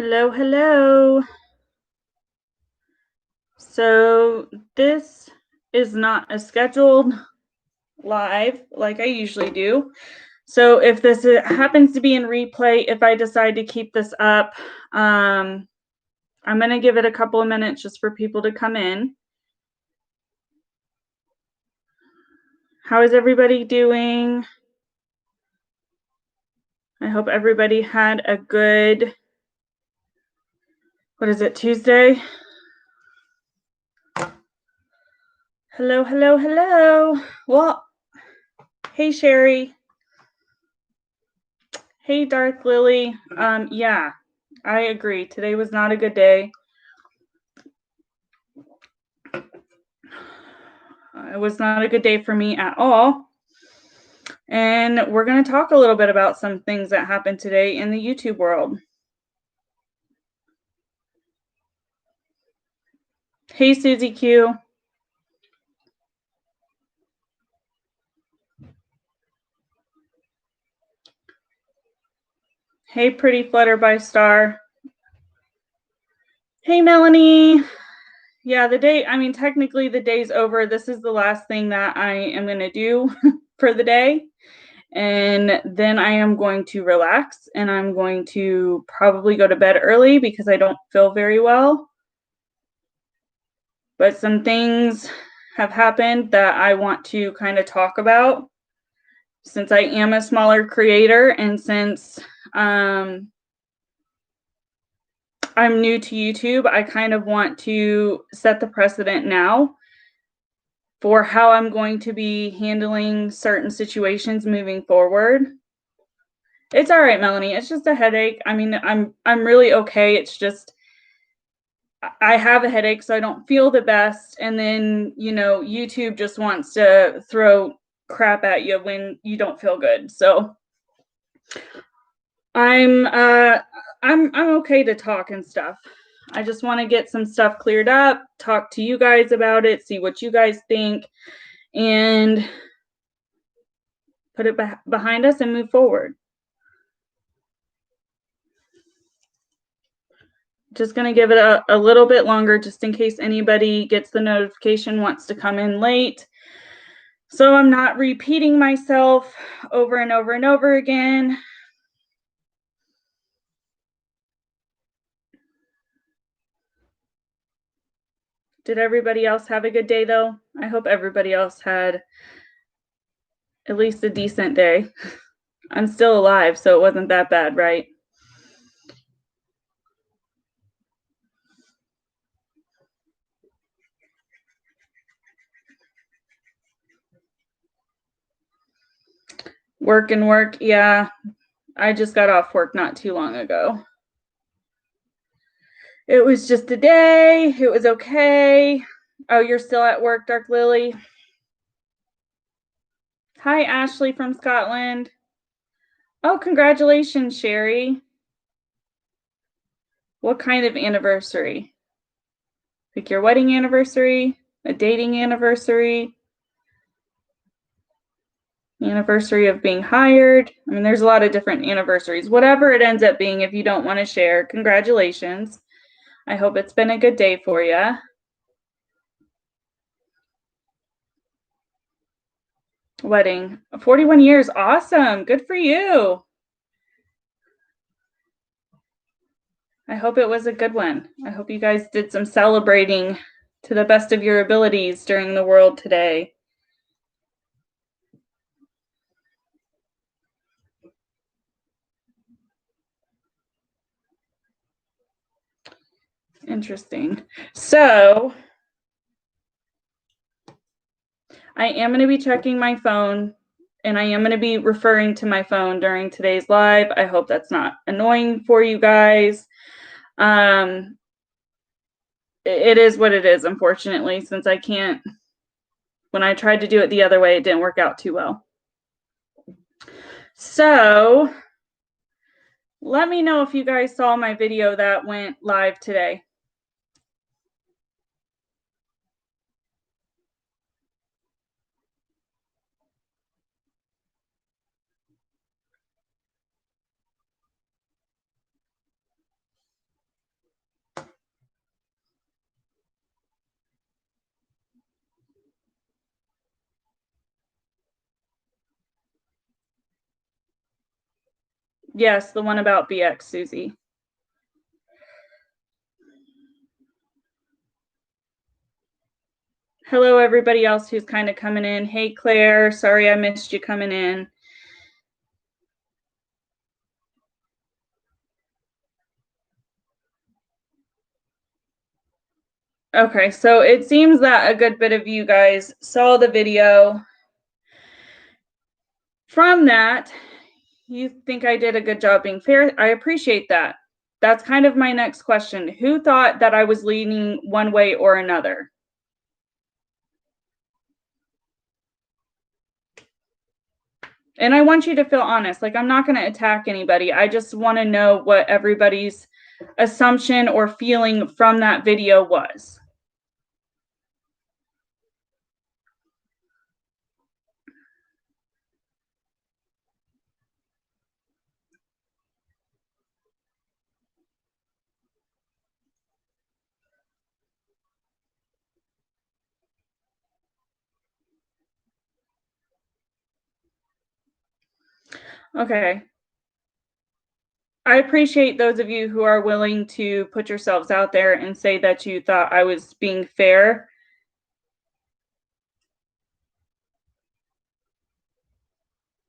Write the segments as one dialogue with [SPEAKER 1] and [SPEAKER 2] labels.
[SPEAKER 1] Hello, hello. So this is not a scheduled live like I usually do. So if this happens to be in replay, if I decide to keep this up, I'm going to give it a couple of minutes just for people to come in. How is everybody doing? I hope everybody had a good, what is it, Tuesday? Hello, hello, hello. Well, hey, Sherry. Hey, Darth Lily. Yeah, I agree. Today was not a good day. It was not a good day for me at all. And we're going to talk a little bit about some things that happened today in the YouTube world. Hey, Susie Q. Hey, Pretty Flutterby Star. Hey, Melanie. Yeah, technically the day's over. This is the last thing that I am going to do for the day. And then I am going to relax and I'm going to probably go to bed early because I don't feel very well. But some things have happened that I want to kind of talk about since I am a smaller creator and since I'm new to YouTube, I kind of want to set the precedent now for how I'm going to be handling certain situations moving forward. It's all right, Melanie. It's just a headache. I mean, I'm really okay. It's just I have a headache, so I don't feel the best. And then, YouTube just wants to throw crap at you when you don't feel good. So I'm okay to talk and stuff. I just want to get some stuff cleared up, talk to you guys about it, see what you guys think, and put it behind us and move forward. Just going to give it a little bit longer just in case anybody gets the notification, wants to come in late. So I'm not repeating myself over and over and over again. Did everybody else have a good day, though? I hope everybody else had at least a decent day. I'm still alive, so it wasn't that bad, right? Work and work, yeah. I just got off work not too long ago. It was just a day. It was okay. Oh, you're still at work, Dark Lily? Hi, Ashley from Scotland. Oh, congratulations, Sherry. What kind of anniversary? Like your wedding anniversary? A dating anniversary? Anniversary of being hired? I mean, there's a lot of different anniversaries. Whatever it ends up being, if you don't want to share, congratulations. I hope it's been a good day for you. Wedding. 41 years. Awesome. Good for you. I hope it was a good one. I hope you guys did some celebrating to the best of your abilities during the world today. Interesting. So I am going to be checking my phone and I am going to be referring to my phone during today's live. I hope that's not annoying for you guys. It is what it is, unfortunately, since I can't, when I tried to do it the other way, it didn't work out too well. So let me know if you guys saw my video that went live today. Yes, the one about BX, Susie. Hello, everybody else who's kind of coming in. Hey, Claire, sorry I missed you coming in. Okay, so it seems that a good bit of you guys saw the video. From that, you think I did a good job being fair. I appreciate that. That's kind of my next question. Who thought that I was leaning one way or another? And I want you to feel honest. Like, I'm not going to attack anybody. I just want to know what everybody's assumption or feeling from that video was. Okay. I appreciate those of you who are willing to put yourselves out there and say that you thought I was being fair.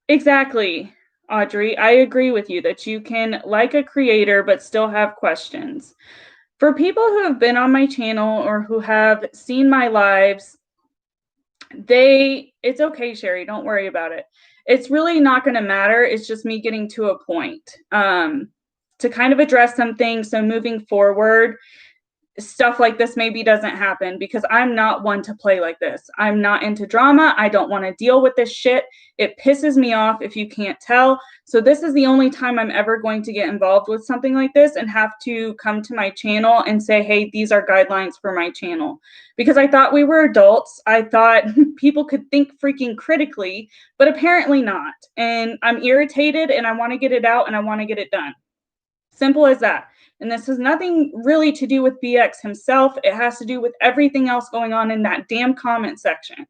[SPEAKER 1] Exactly, Audrey. I agree with you that you can like a creator but still have questions. For people who have been on my channel or who have seen my lives, it's okay, Sherry, don't worry about it. It's really not going to matter. It's just me getting to a point to kind of address some things. So moving forward, stuff like this maybe doesn't happen because I'm not one to play like this. I'm not into drama. I don't want to deal with this shit. It pisses me off if you can't tell. So this is the only time I'm ever going to get involved with something like this and have to come to my channel and say, hey, these are guidelines for my channel. Because I thought we were adults. I thought people could think freaking critically, but apparently not. And I'm irritated and I want to get it out and I want to get it done. Simple as that. And this has nothing really to do with BX himself. It has to do with everything else going on in that damn comment section.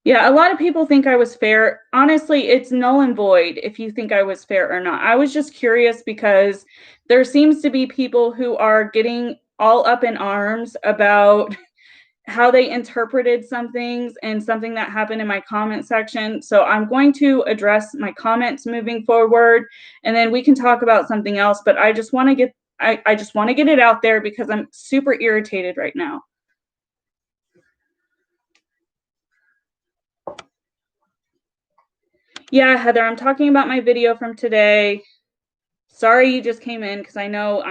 [SPEAKER 1] Yeah, a lot of people think I was fair. Honestly, it's null and void if you think I was fair or not. I was just curious because there seems to be people who are getting all up in arms about how they interpreted some things and something that happened in my comment section. So I'm going to address my comments moving forward, and then we can talk about something else. But I just want to get I just want to get it out there because I'm super irritated right now. Yeah, Heather, I'm talking about my video from today. Sorry you just came in because I know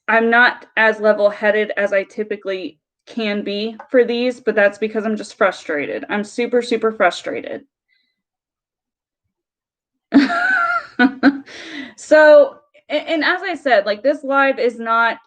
[SPEAKER 1] I'm not as level-headed as I typically can be for these, but that's because I'm just frustrated. I'm super, super frustrated. So, and as I said, like, this live is not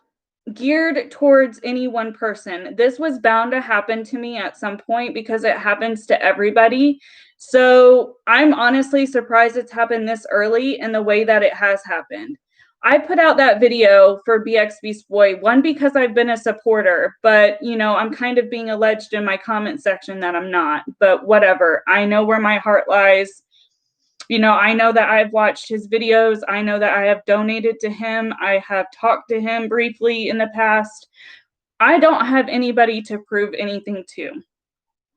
[SPEAKER 1] geared towards any one person. This was bound to happen to me at some point because it happens to everybody. So I'm honestly surprised it's happened this early in the way that it has happened. I put out that video for BX Beast Boy, one, because I've been a supporter, but you know, I'm kind of being alleged in my comment section that I'm not, but whatever. I know where my heart lies. You know, I know that I've watched his videos. I know that I have donated to him. I have talked to him briefly in the past. I don't have anybody to prove anything to.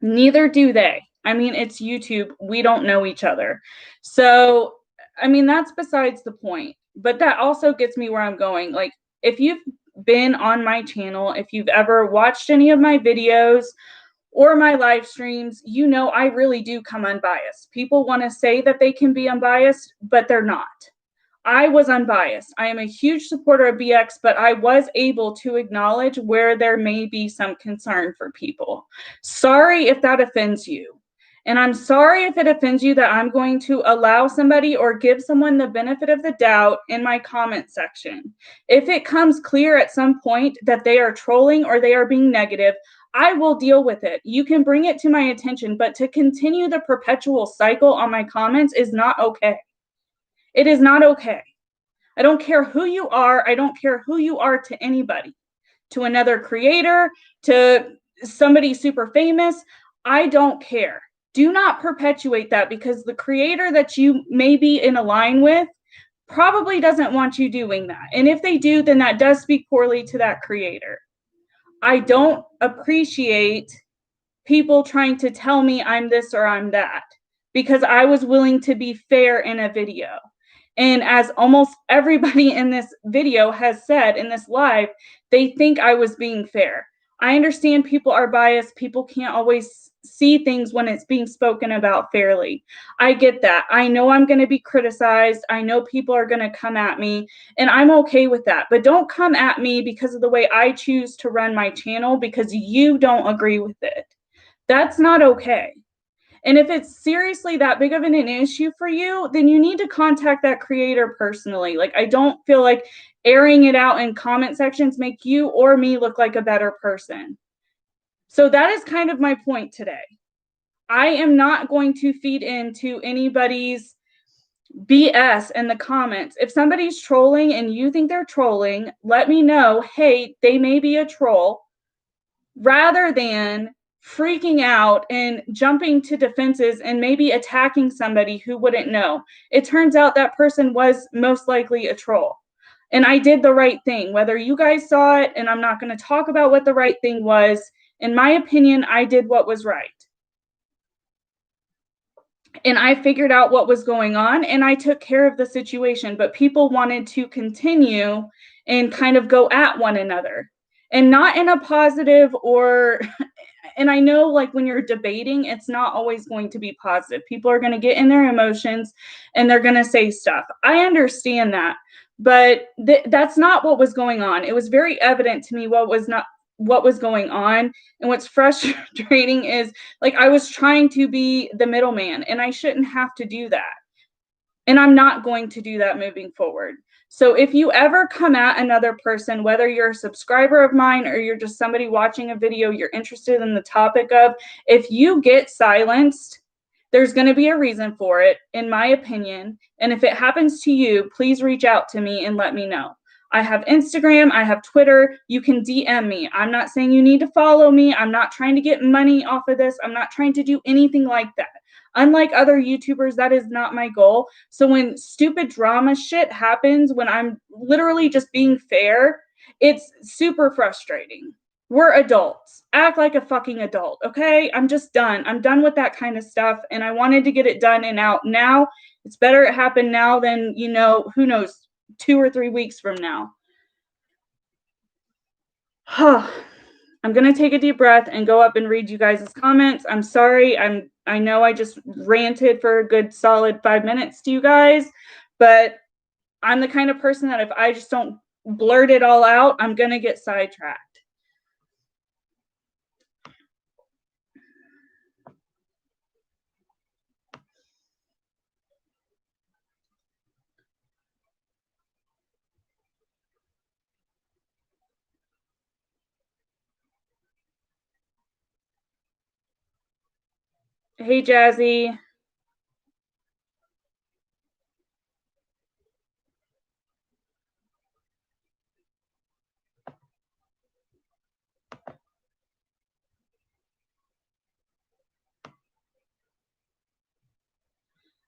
[SPEAKER 1] Neither do they. I mean, it's YouTube. We don't know each other. So, I mean, that's besides the point. But that also gets me where I'm going. Like, if you've been on my channel, if you've ever watched any of my videos, or my live streams, you know, I really do come unbiased. People want to say that they can be unbiased, but they're not. I was unbiased. I am a huge supporter of BX, but I was able to acknowledge where there may be some concern for people. Sorry if that offends you. And I'm sorry if it offends you that I'm going to allow somebody or give someone the benefit of the doubt in my comment section. If it comes clear at some point that they are trolling or they are being negative, I will deal with it. You can bring it to my attention, but to continue the perpetual cycle on my comments is not okay. It is not okay. I don't care who you are. I don't care who you are to anybody. to another creator, to somebody super famous. I don't care. Do not perpetuate that, because the creator that you may be in a line with probably doesn't want you doing that. And if they do, then that does speak poorly to that creator. I don't appreciate people trying to tell me I'm this or I'm that, because I was willing to be fair in a video. And as almost everybody in this video has said in this live, they think I was being fair. I understand people are biased. People can't always see things when it's being spoken about fairly. I get that. I know I'm going to be criticized. I know people are going to come at me, and I'm okay with that. But don't come at me because of the way I choose to run my channel because you don't agree with it. That's not okay. And if it's seriously that big of an issue for you, then you need to contact that creator personally. Like, I don't feel like airing it out in comment sections make you or me look like a better person. So that is kind of my point today. I am not going to feed into anybody's BS in the comments. If somebody's trolling and you think they're trolling, let me know, hey, they may be a troll, rather than freaking out and jumping to defenses and maybe attacking somebody who wouldn't know. It turns out that person was most likely a troll. And I did the right thing, whether you guys saw it, and I'm not going to talk about what the right thing was. In my opinion, I did what was right. And I figured out what was going on, and I took care of the situation. But people wanted to continue and kind of go at one another, and not in a positive or, and I know, like, when you're debating, it's not always going to be positive. People are going to get in their emotions and they're going to say stuff. I understand that, but that's not what was going on. It was very evident to me what was going on. And what's frustrating is, like, I was trying to be the middleman, and I shouldn't have to do that. And I'm not going to do that moving forward. So if you ever come at another person, whether you're a subscriber of mine or you're just somebody watching a video you're interested in the topic of, if you get silenced, there's going to be a reason for it, in my opinion. And if it happens to you, please reach out to me and let me know. I have Instagram, I have Twitter. You can DM me. I'm not saying you need to follow me. I'm not trying to get money off of this. I'm not trying to do anything like that. Unlike other YouTubers, that is not my goal. So when stupid drama shit happens, when I'm literally just being fair, it's super frustrating. We're adults. Act like a fucking adult, okay? I'm just done. I'm done with that kind of stuff, and I wanted to get it done and out now. It's better it happened now than, who knows, 2 or 3 weeks from now. I'm going to take a deep breath and go up and read you guys' comments. I'm sorry. I know I just ranted for a good solid 5 minutes to you guys, but I'm the kind of person that if I just don't blurt it all out, I'm going to get sidetracked. Hey, Jazzy.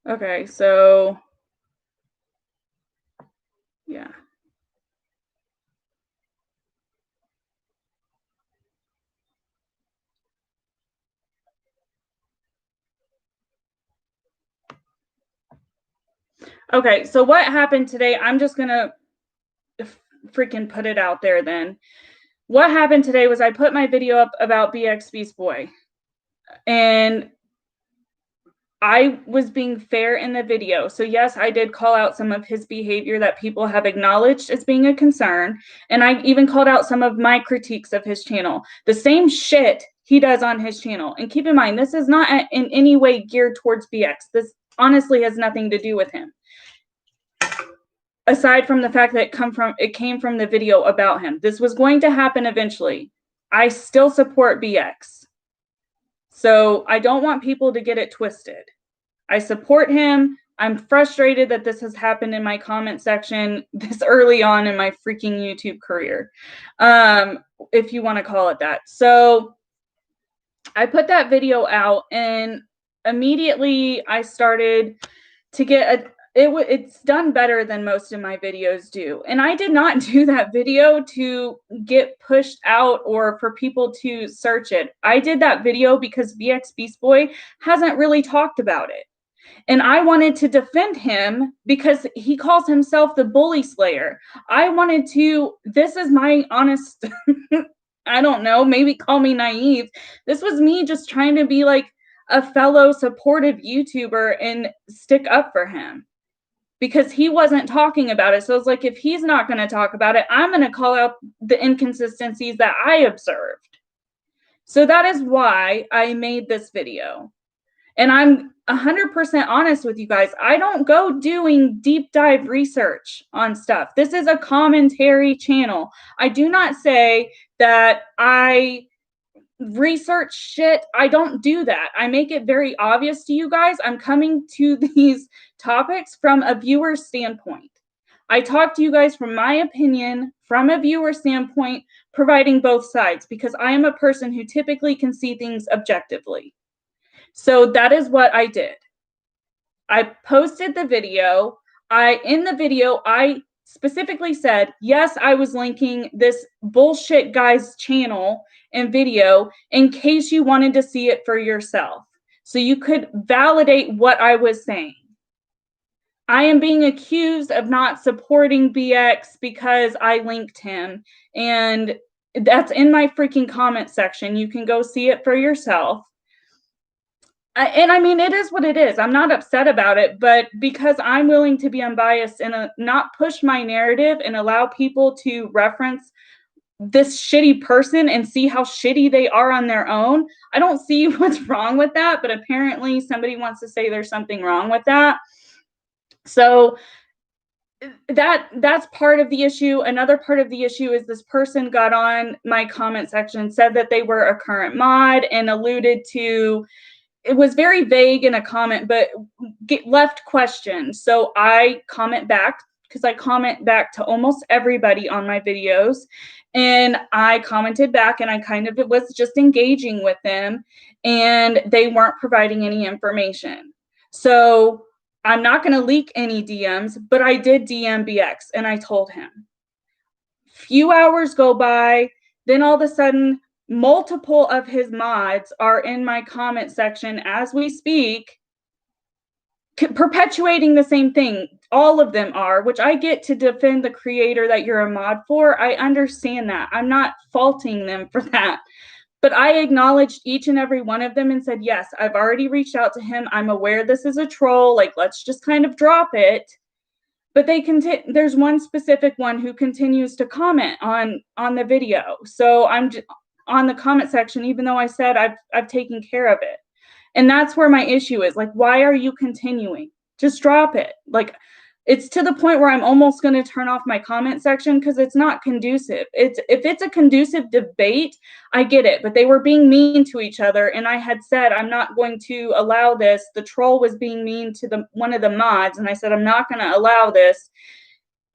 [SPEAKER 1] Okay, so yeah. Okay, so what happened today, I'm just going to freaking put it out there then. What happened today was I put my video up about BX Beast Boy. And I was being fair in the video. So yes, I did call out some of his behavior that people have acknowledged as being a concern. And I even called out some of my critiques of his channel. The same shit he does on his channel. And keep in mind, this is not in any way geared towards BX. This honestly has nothing to do with him. Aside from the fact that it came from the video about him. This was going to happen eventually. I still support BX. So I don't want people to get it twisted. I support him. I'm frustrated that this has happened in my comment section this early on in my freaking YouTube career, if you want to call it that. So I put that video out, and immediately I started to get it's done better than most of my videos do. And I did not do that video to get pushed out or for people to search it. I did that video because BX Beast Boy hasn't really talked about it. And I wanted to defend him because he calls himself the bully slayer. I wanted to, this is my honest, I don't know, maybe call me naive. This was me just trying to be like a fellow supportive YouTuber and stick up for him because he wasn't talking about it. So it's like, if he's not going to talk about it, I'm going to call out the inconsistencies that I observed. So that is why I made this video. And I'm 100% honest with you guys. I don't go doing deep dive research on stuff. This is a commentary channel. I do not say that I research shit. I don't do that. I make it very obvious to you guys. I'm coming to these topics from a viewer standpoint. I talk to you guys from my opinion, from a viewer standpoint, providing both sides, because I am a person who typically can see things objectively. So that is what I did. I posted the video. In the video, I specifically said, yes, I was linking this bullshit guy's channel and video in case you wanted to see it for yourself, so you could validate what I was saying. I am being accused of not supporting BX because I linked him, and that's in my freaking comment section. You can go see it for yourself. And I mean, it is what it is. I'm not upset about it, but because I'm willing to be unbiased and not push my narrative and allow people to reference this shitty person and see how shitty they are on their own, I don't see what's wrong with that, but apparently somebody wants to say there's something wrong with that. So that's part of the issue. Another part of the issue is this person got on my comment section, said that they were a current mod, and alluded to, it was very vague in a comment, but left questions. So I comment back, because I comment back to almost everybody on my videos. And I commented back, and I kind of was just engaging with them, and they weren't providing any information. So I'm not going to leak any DMs, but I did DM BX, and I told him. Few hours go by, then all of a sudden, multiple of his mods are in my comment section as we speak, perpetuating the same thing. All of them are, which I get to defend the creator that you're a mod for. I understand that. I'm not faulting them for that. But I acknowledged each and every one of them and said, yes, I've already reached out to him. I'm aware this is a troll. Like, let's just kind of drop it. But there's one specific one who continues to comment on the video. So I'm on the comment section, even though I said I've taken care of it. And that's where my issue is. Like, why are you continuing? Just drop it. Like, it's to the point where I'm almost going to turn off my comment section because it's not conducive. If it's a conducive debate, I get it. But they were being mean to each other, and I had said I'm not going to allow this. The troll was being mean to one of the mods, and I said I'm not going to allow this.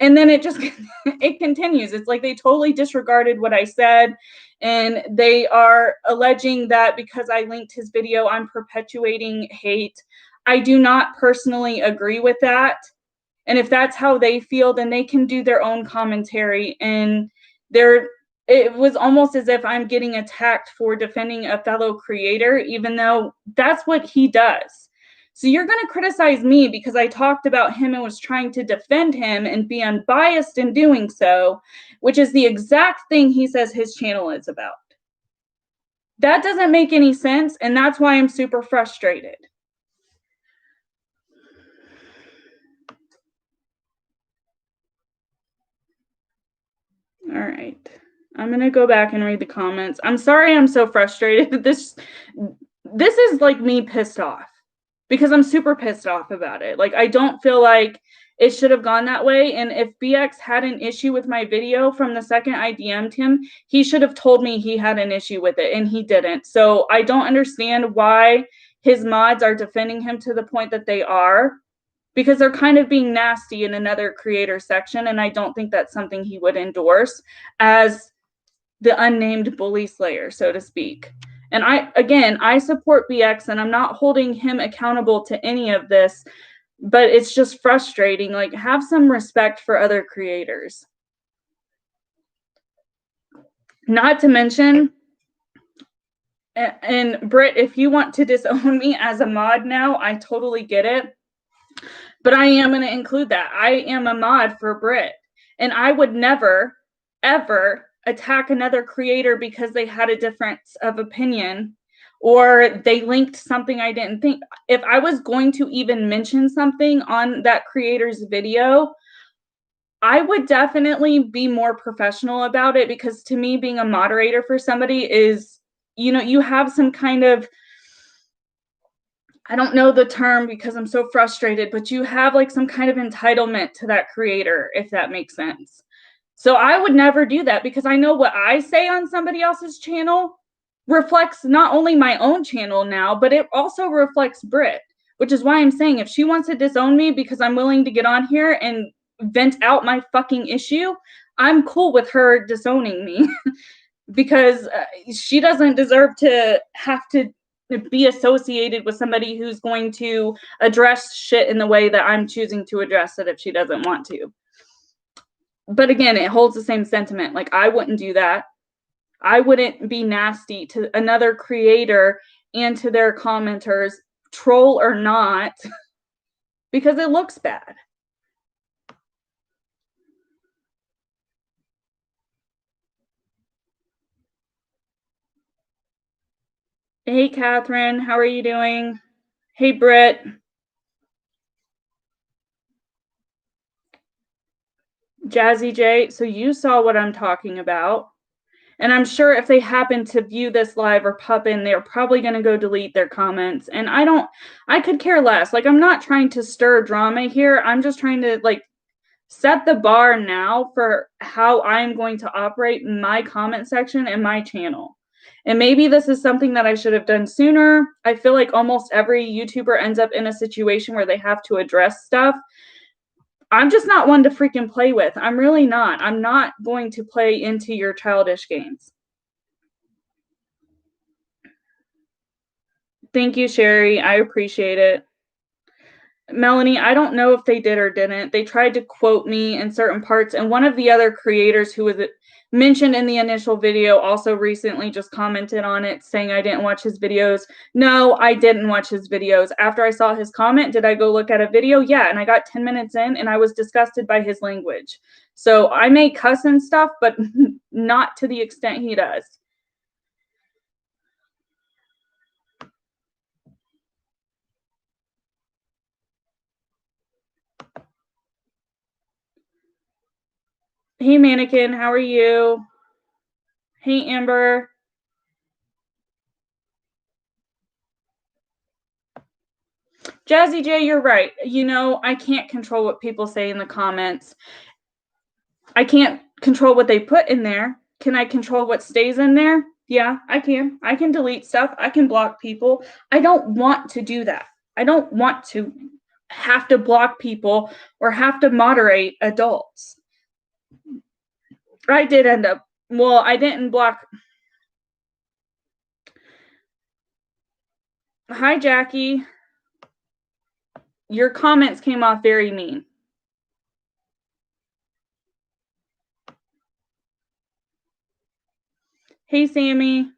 [SPEAKER 1] And then it just it continues. It's like they totally disregarded what I said, and they are alleging that because I linked his video, I'm perpetuating hate. I do not personally agree with that. And if that's how they feel, then they can do their own commentary. And it was almost as if I'm getting attacked for defending a fellow creator, even though that's what he does. So you're going to criticize me because I talked about him and was trying to defend him and be unbiased in doing so, which is the exact thing he says his channel is about. That doesn't make any sense, and that's why I'm super frustrated. All right. I'm going to go back and read the comments. I'm sorry I'm so frustrated. This is like me pissed off because I'm super pissed off about it. Like, I don't feel like it should have gone that way. And if BX had an issue with my video from the second I DM'd him, he should have told me he had an issue with it, and he didn't. So I don't understand why his mods are defending him to the point that they are. because they're kind of being nasty in another creator section, and I don't think that's something he would endorse as the unnamed bully slayer, so to speak. And I support BX, and I'm not holding him accountable to any of this, but it's just frustrating. Like, have some respect for other creators. Not to mention, and Britt, if you want to disown me as a mod now, I totally get it. But I am going to include that. I am a mod for Britt. And I would never, ever attack another creator because they had a difference of opinion or they linked something I didn't think. If I was going to even mention something on that creator's video, I would definitely be more professional about it, because to me, being a moderator for somebody is, you know, you have some kind of, I don't know the term because I'm so frustrated, but you have like some kind of entitlement to that creator, if that makes sense. So I would never do that, because I know what I say on somebody else's channel reflects not only my own channel now, but it also reflects Britt, which is why I'm saying if she wants to disown me because I'm willing to get on here and vent out my fucking issue, I'm cool with her disowning me because she doesn't deserve to have to be associated with somebody who's going to address shit in the way that I'm choosing to address it if she doesn't want to. But again, it holds the same sentiment. Like, I wouldn't do that. I wouldn't be nasty to another creator and to their commenters, troll or not, because it looks bad. Hey, Catherine, how are you doing? Hey, Britt. Jazzy J, so you saw what I'm talking about. And I'm sure if they happen to view this live or pop in, they're probably going to go delete their comments. And I could care less. Like, I'm not trying to stir drama here. I'm just trying to, like, set the bar now for how I'm going to operate my comment section and my channel. And maybe this is something that I should have done sooner. I feel like almost every YouTuber ends up in a situation where they have to address stuff. I'm just not one to freaking play with. I'm really not. I'm not going to play into your childish games. Thank you, Sherry. I appreciate it. Melanie, I don't know if they did or didn't. They tried to quote me in certain parts, and one of the other creators who was mentioned in the initial video also recently just commented on it, saying I didn't watch his videos. No, I didn't watch his videos. After I saw his comment, did I go look at a video? Yeah, and I got 10 minutes in, and I was disgusted by his language. So I may cuss and stuff, but not to the extent he does. Hey, Mannequin, how are you? Hey, Amber. Jazzy J, you're right. You know, I can't control what people say in the comments. I can't control what they put in there. Can I control what stays in there? Yeah, I can. I can delete stuff. I can block people. I don't want to do that. I don't want to have to block people or have to moderate adults. I did end up, well, I didn't block. Hi, Jackie. Your comments came off very mean. Hey, Sammy.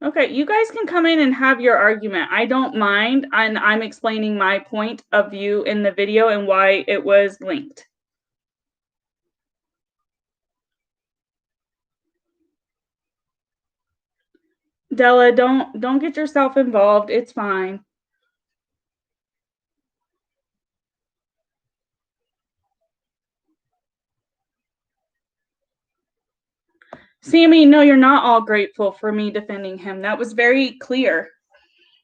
[SPEAKER 1] Okay, you guys can come in and have your argument. I don't mind, and I'm explaining my point of view in the video and why it was linked. Della, don't get yourself involved. It's fine. Sammy, no, you're not all grateful for me defending him. That was very clear,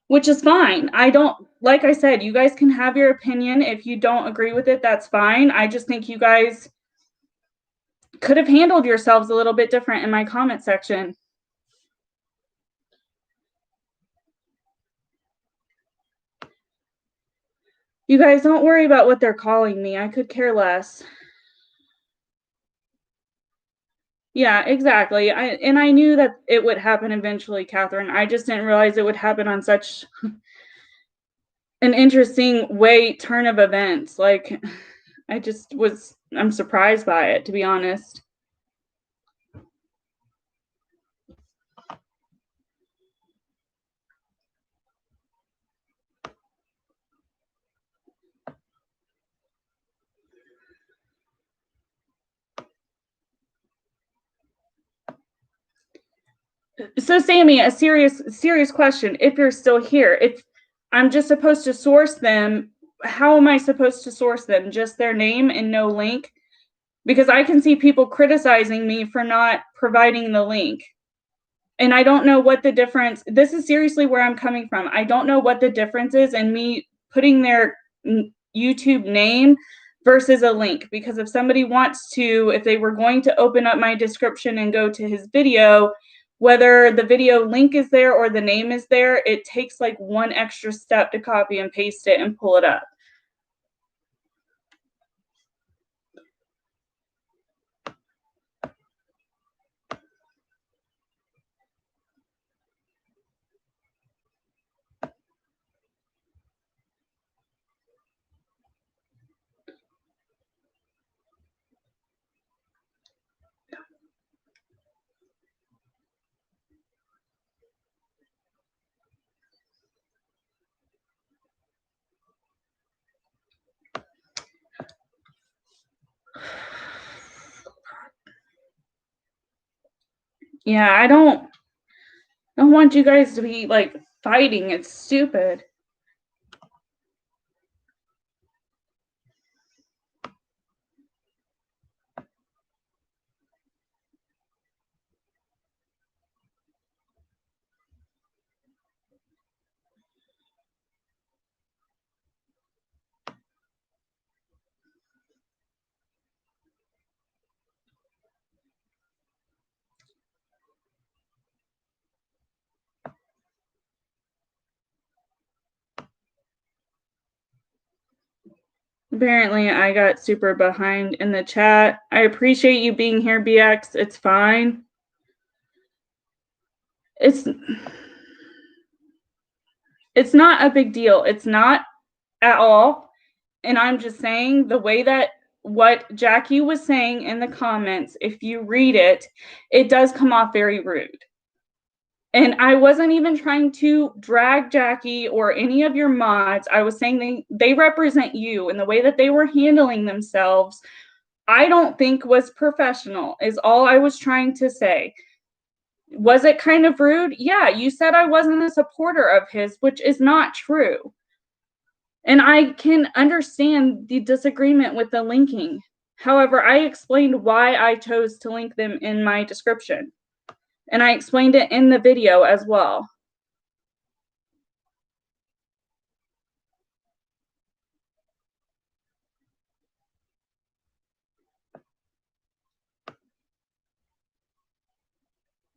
[SPEAKER 1] which is fine. I don't, like I said, you guys can have your opinion. If you don't agree with it, that's fine. I just think you guys could have handled yourselves a little bit different in my comment section. You guys don't worry about what they're calling me. I could care less. Yeah, exactly. I knew that it would happen eventually, Catherine. I just didn't realize it would happen on such an interesting turn of events. Like, I'm surprised by it, to be honest. So, Sammy, a serious question. If you're still here, if I'm just supposed to source them, how am I supposed to source them? Just their name and no link? Because I can see people criticizing me for not providing the link. And I don't know what the difference, this is seriously where I'm coming from. I don't know what the difference is in me putting their YouTube name versus a link. Because if somebody wants to, if they were going to open up my description and go to his video, whether the video link is there or the name is there, it takes like one extra step to copy and paste it and pull it up. Yeah, I don't want you guys to be like fighting. It's stupid. Apparently, I got super behind in the chat. I appreciate you being here, BX. It's fine. It's not a big deal. It's not at all. And I'm just saying the way that what Jackie was saying in the comments, if you read it, it does come off very rude. And I wasn't even trying to drag Jackie or any of your mods. I was saying they represent you, and the way that they were handling themselves, I don't think was professional, is all I was trying to say. Was it kind of rude? Yeah, you said I wasn't a supporter of his, which is not true. And I can understand the disagreement with the linking. However, I explained why I chose to link them in my description. And I explained it in the video as well.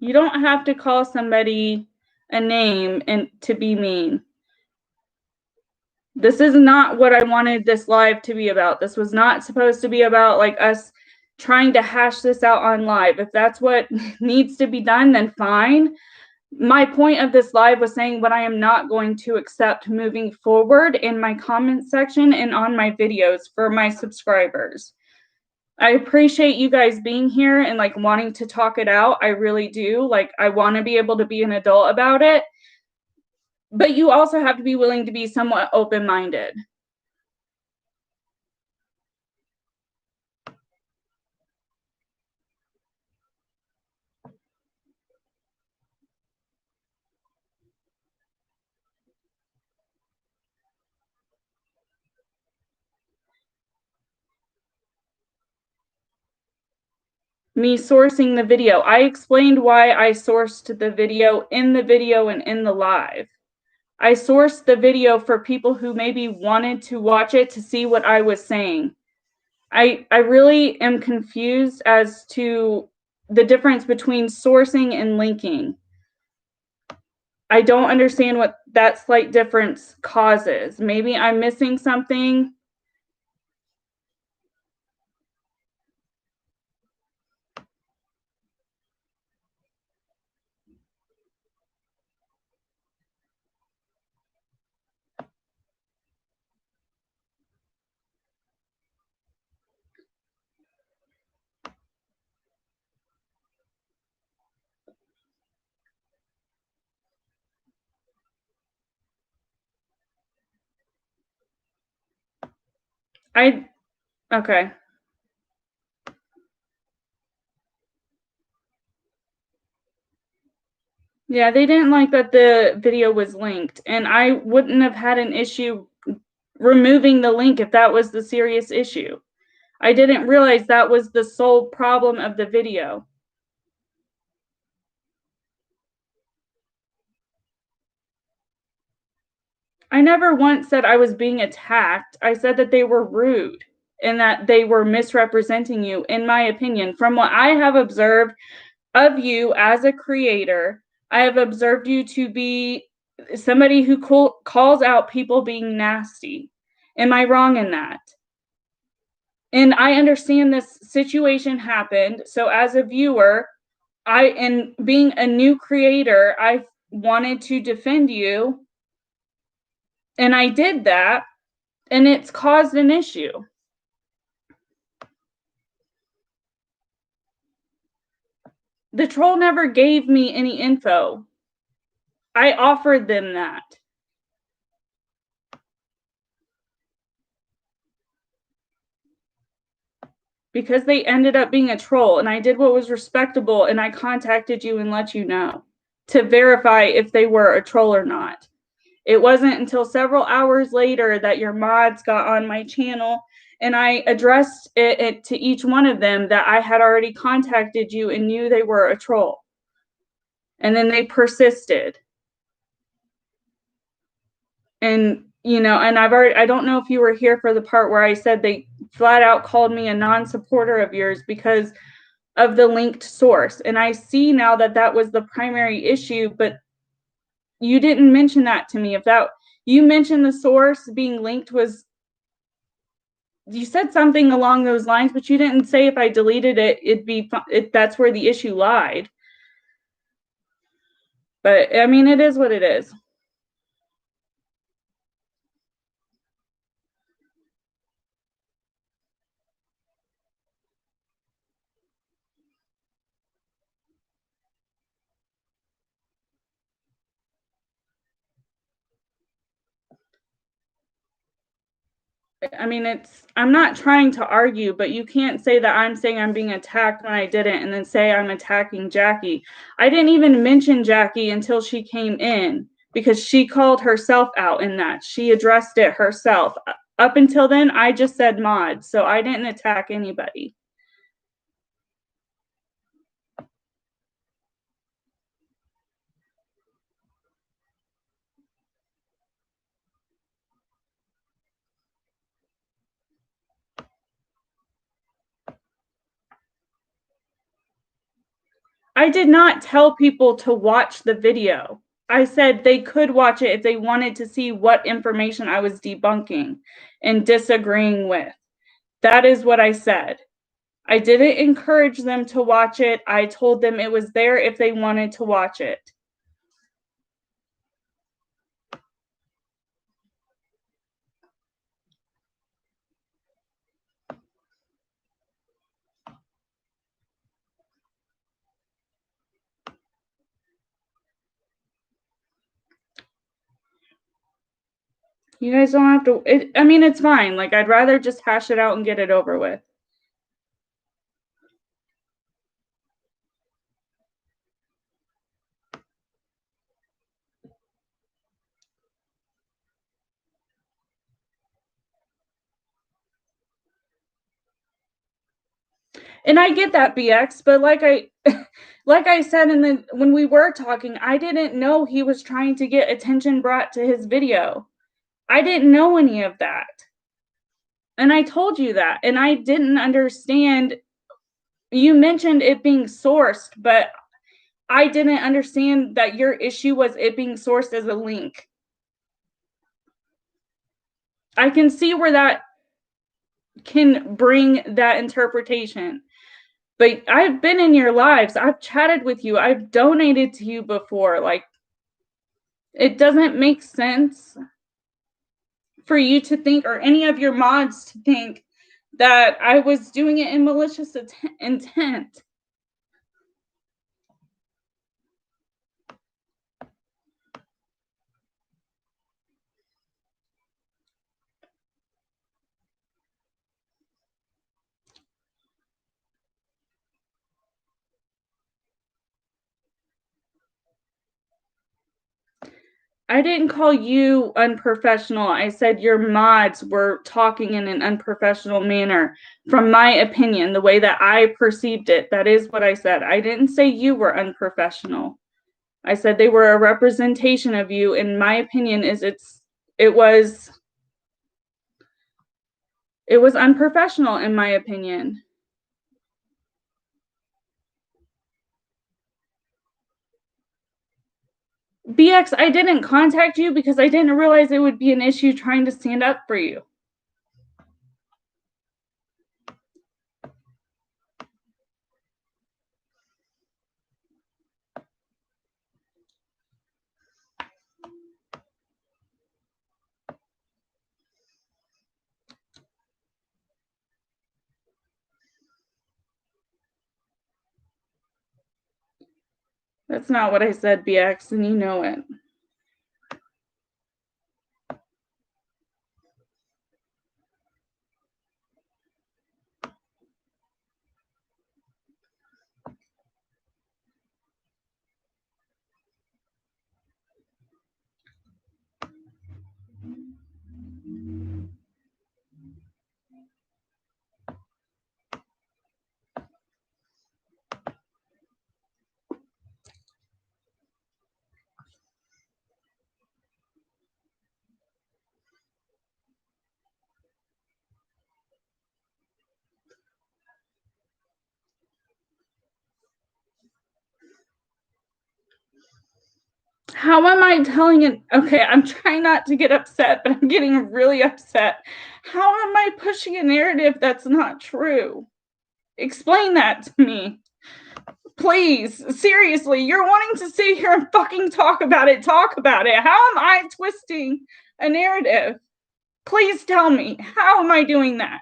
[SPEAKER 1] You don't have to call somebody a name and to be mean. This is not what I wanted this live to be about. This was not supposed to be about like us trying to hash this out on live. If that's what needs to be done, then fine. My point of this live was saying what I am not going to accept moving forward in my comment section and on my videos for my subscribers. I appreciate you guys being here and like wanting to talk it out. I really do. Like, I want to be able to be an adult about it. But you also have to be willing to be somewhat open-minded. Me sourcing the video. I explained why I sourced the video and in the live. I sourced the video for people who maybe wanted to watch it to see what I was saying. I really am confused as to the difference between sourcing and linking. I don't understand what that slight difference causes. Maybe I'm missing something. Okay. Yeah, they didn't like that the video was linked, and I wouldn't have had an issue removing the link if that was the serious issue. I didn't realize that was the sole problem of the video. I never once said I was being attacked. I said that they were rude and that they were misrepresenting you, in my opinion. From what I have observed of you as a creator, I have observed you to be somebody who calls out people being nasty. Am I wrong in that? And I understand this situation happened. So as a viewer, and being a new creator, I wanted to defend you. And I did that, and it's caused an issue. The troll never gave me any info. I offered them that. Because they ended up being a troll, and I did what was respectable, and I contacted you and let you know to verify if they were a troll or not. It wasn't until several hours later that your mods got on my channel and I addressed it to each one of them that I had already contacted you and knew they were a troll. And then they persisted. And, and I don't know if you were here for the part where I said they flat out called me a non-supporter of yours because of the linked source. And I see now that that was the primary issue, but you didn't mention that to me. If that you mentioned the source being linked was, you said something along those lines, but you didn't say if I deleted it, that's where the issue lied. But I mean, it is what it is. I mean, I'm not trying to argue, but you can't say that I'm saying I'm being attacked when I didn't and then say I'm attacking Jackie. I didn't even mention Jackie until she came in because she called herself out in that. She addressed it herself. Up until then, I just said mod, so I didn't attack anybody. I did not tell people to watch the video. I said they could watch it if they wanted to see what information I was debunking and disagreeing with. That is what I said. I didn't encourage them to watch it. I told them it was there if they wanted to watch it. You guys don't have to, I mean, it's fine. Like, I'd rather just hash it out and get it over with. And I get that, BX, but like I said when we were talking, I didn't know he was trying to get attention brought to his video. I didn't know any of that. And I told you that. And I didn't understand. You mentioned it being sourced, but I didn't understand that your issue was it being sourced as a link. I can see where that can bring that interpretation. But I've been in your lives. I've chatted with you. I've donated to you before. Like, it doesn't make sense for you to think, or any of your mods to think, that I was doing it in malicious intent. I didn't call you unprofessional. I said your mods were talking in an unprofessional manner. From my opinion, the way that I perceived it, that is what I said. I didn't say you were unprofessional. I said they were a representation of you. In my opinion, it was unprofessional, in my opinion. BX, I didn't contact you because I didn't realize it would be an issue trying to stand up for you. That's not what I said, BX, and you know it. How am I telling it? Okay, I'm trying not to get upset, but I'm getting really upset. How am I pushing a narrative that's not true? Explain that to me. Please, seriously, you're wanting to sit here and fucking talk about it. Talk about it. How am I twisting a narrative? Please tell me. How am I doing that?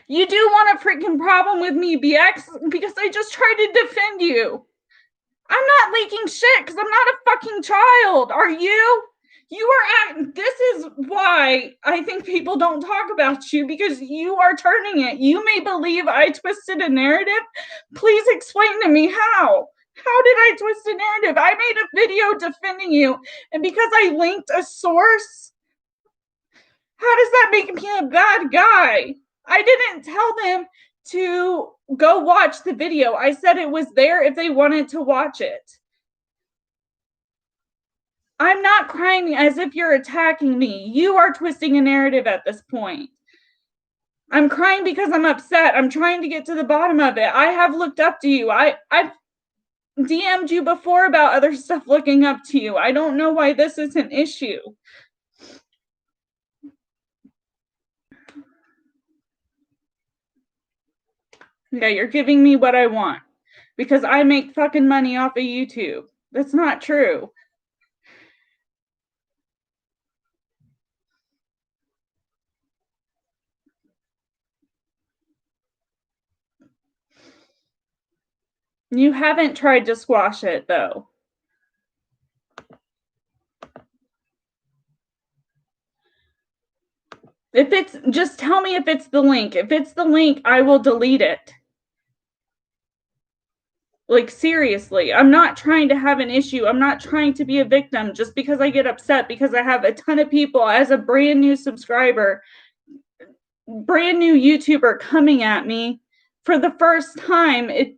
[SPEAKER 1] You do want a freaking problem with me, BX, because I just tried to defend you. I'm not leaking shit because I'm not a fucking child. Are you? This is why I think people don't talk about you, because you are turning it. You may believe I twisted a narrative. Please explain to me how. How did I twist a narrative? I made a video defending you, and because I linked a source, how does that make me a bad guy? I didn't tell them to go watch the video. I said it was there if they wanted to watch it. I'm not crying as if you're attacking me. You are twisting a narrative at this point. I'm crying because I'm upset. I'm trying to get to the bottom of it. I have looked up to you. I've DM'd you before about other stuff looking up to you. I don't know why this is an issue. Yeah, you're giving me what I want because I make fucking money off of YouTube. That's not true. You haven't tried to squash it, though. If it's, just tell me if it's the link. If it's the link, I will delete it. Like, seriously, I'm not trying to have an issue. I'm not trying to be a victim just because I get upset because I have a ton of people as a brand new subscriber, brand new YouTuber coming at me for the first time. It's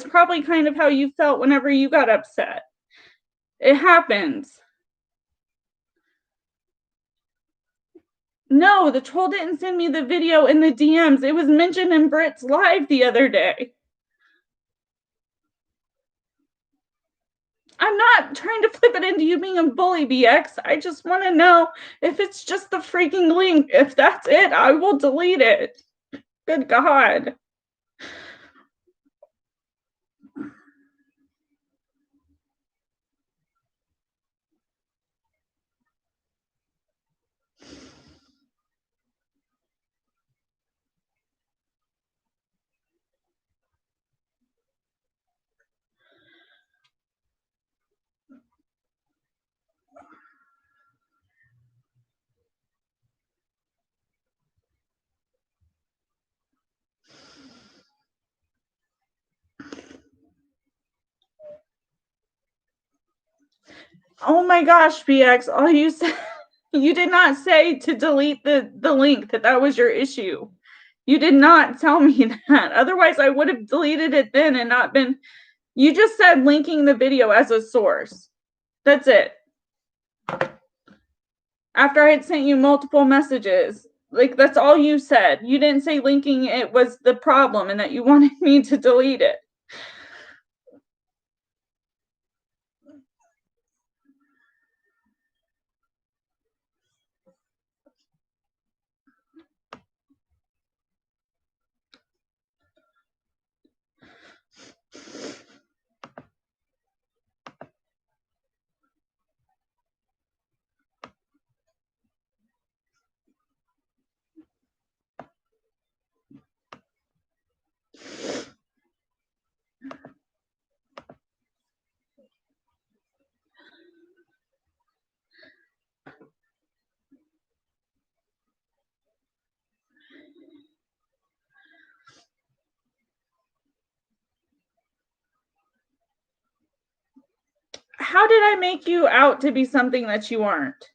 [SPEAKER 1] probably kind of how you felt whenever you got upset. It happens. No, the troll didn't send me the video in the DMs. It was mentioned in Britt's live the other day. I'm not trying to flip it into you being a bully, BX. I just want to know if it's just the freaking link. If that's it, I will delete it. Good God. Oh my gosh, BX, all you said, you did not say to delete the link, that was your issue. You did not tell me that. Otherwise, I would have deleted it then and not been. You just said linking the video as a source. That's it. After I had sent you multiple messages. Like, that's all you said. You didn't say linking it was the problem and that you wanted me to delete it. How did I make you out to be something that you aren't?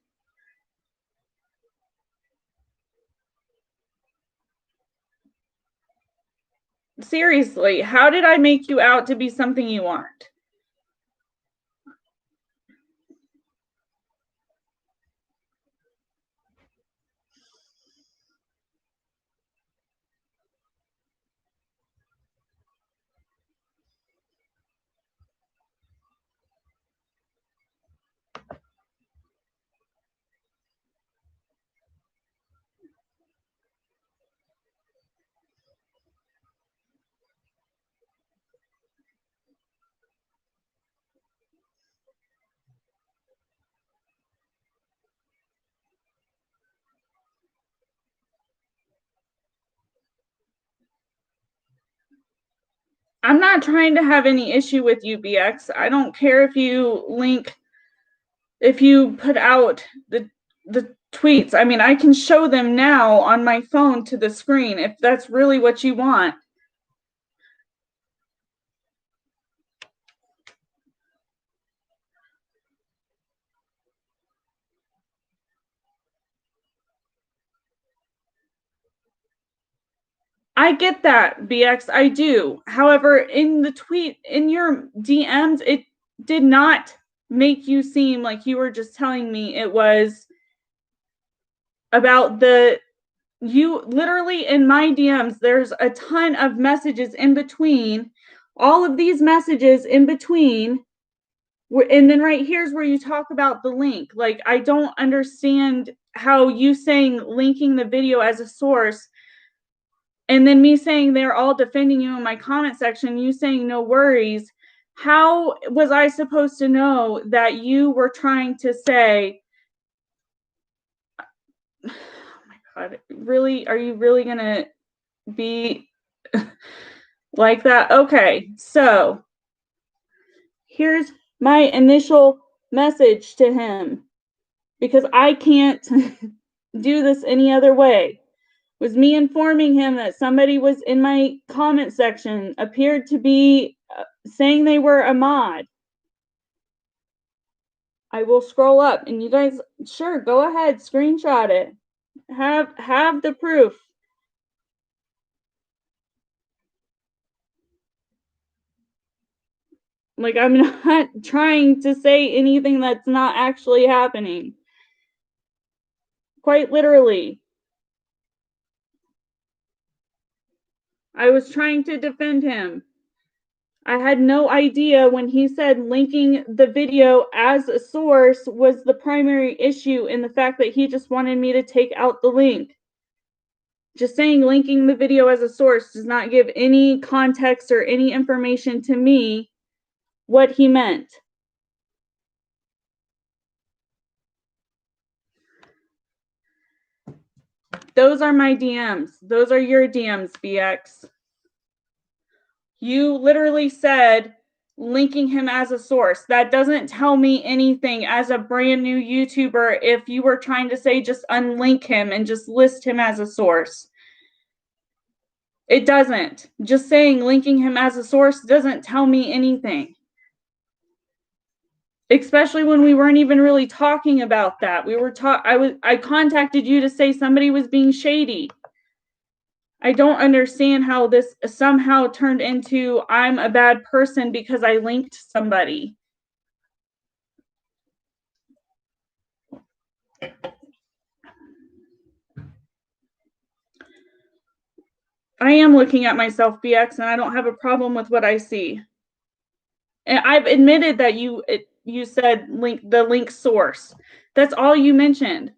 [SPEAKER 1] Seriously, how did I make you out to be something you aren't? I'm not trying to have any issue with you, BX. I don't care if you put out the tweets. I mean, I can show them now on my phone to the screen if that's really what you want. I get that, BX. I do. However, in the tweet, in your DMs, it did not make you seem like you were just telling me it was about you literally in my DMs, there's a ton of messages in between, all of these messages in between. And then right here's where you talk about the link. Like, I don't understand how you saying linking the video as a source and then me saying they're all defending you in my comment section, you saying no worries. How was I supposed to know that you were trying to say, oh my God, really? Are you really going to be like that? Okay, so here's my initial message to him, because I can't do this any other way. Was me informing him that somebody was in my comment section, appeared to be saying they were a mod. I will scroll up and you guys, sure, go ahead, screenshot it. Have the proof. Like, I'm not trying to say anything that's not actually happening. Quite literally. I was trying to defend him. I had no idea when he said linking the video as a source was the primary issue in the fact that he just wanted me to take out the link. Just saying linking the video as a source does not give any context or any information to me what he meant. Those are my DMs. Those are your DMs, BX. You literally said linking him as a source. That doesn't tell me anything as a brand new YouTuber if you were trying to say just unlink him and just list him as a source. It doesn't. Just saying linking him as a source doesn't tell me anything. Especially when we weren't even really talking about that. I contacted you to say somebody was being shady. I don't understand how this somehow turned into I'm a bad person because I linked somebody. I am looking at myself, BX, and I don't have a problem with what I see. And I've admitted that you said the link source. That's all you mentioned.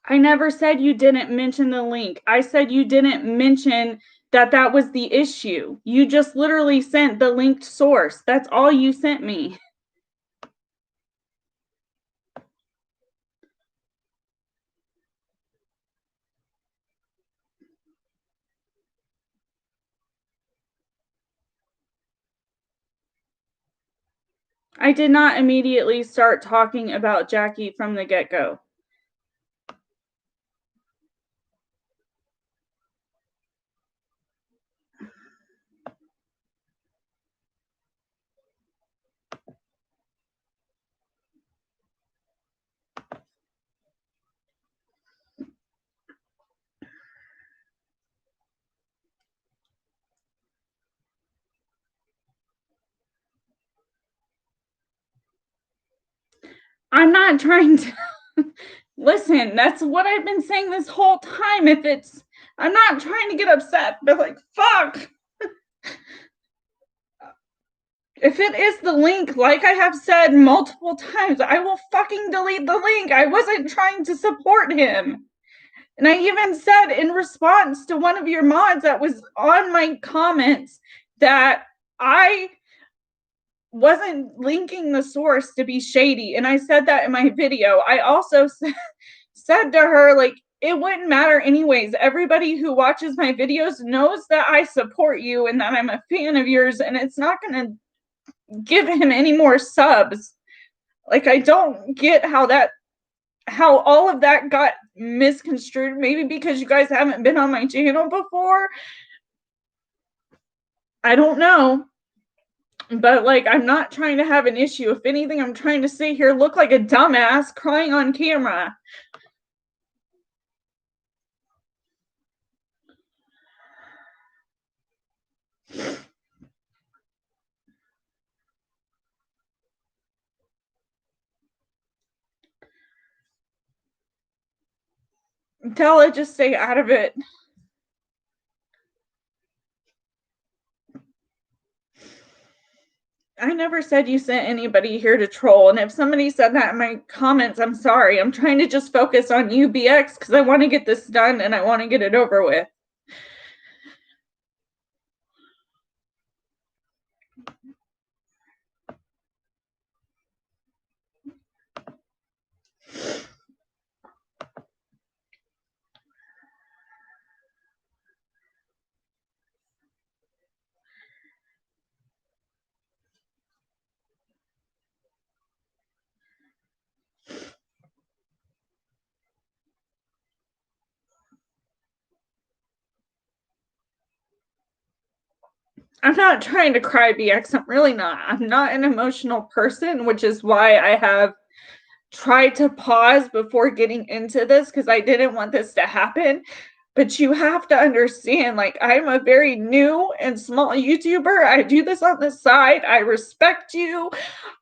[SPEAKER 1] I never said you didn't mention the link. I said you didn't mention that was the issue. You just literally sent the linked source. That's all you sent me. I did not immediately start talking about Jackie from the get-go. I'm not trying to listen, that's what I've been saying this whole time. I'm not trying to get upset, but like, fuck. If it is the link, like I have said multiple times, I will fucking delete the link. I wasn't trying to support him. And I even said in response to one of your mods that was on my comments that I wasn't linking the source to be shady. And I said that in my video. I also said to her, like, it wouldn't matter anyways. Everybody who watches my videos knows that I support you and that I'm a fan of yours, and it's not going to give him any more subs. Like, I don't get how all of that got misconstrued. Maybe because you guys haven't been on my channel before. I don't know. But like, I'm not trying to have an issue. If anything, I'm trying to sit here, look like a dumbass crying on camera. Tell it, just stay out of it. I never said you sent anybody here to troll. And if somebody said that in my comments, I'm sorry. I'm trying to just focus on you, BX, because I want to get this done and I want to get it over with. I'm not trying to cry, BX. I'm really not. I'm not an emotional person, which is why I have tried to pause before getting into this, because I didn't want this to happen. But you have to understand, like, I'm a very new and small YouTuber. I do this on the side. I respect you.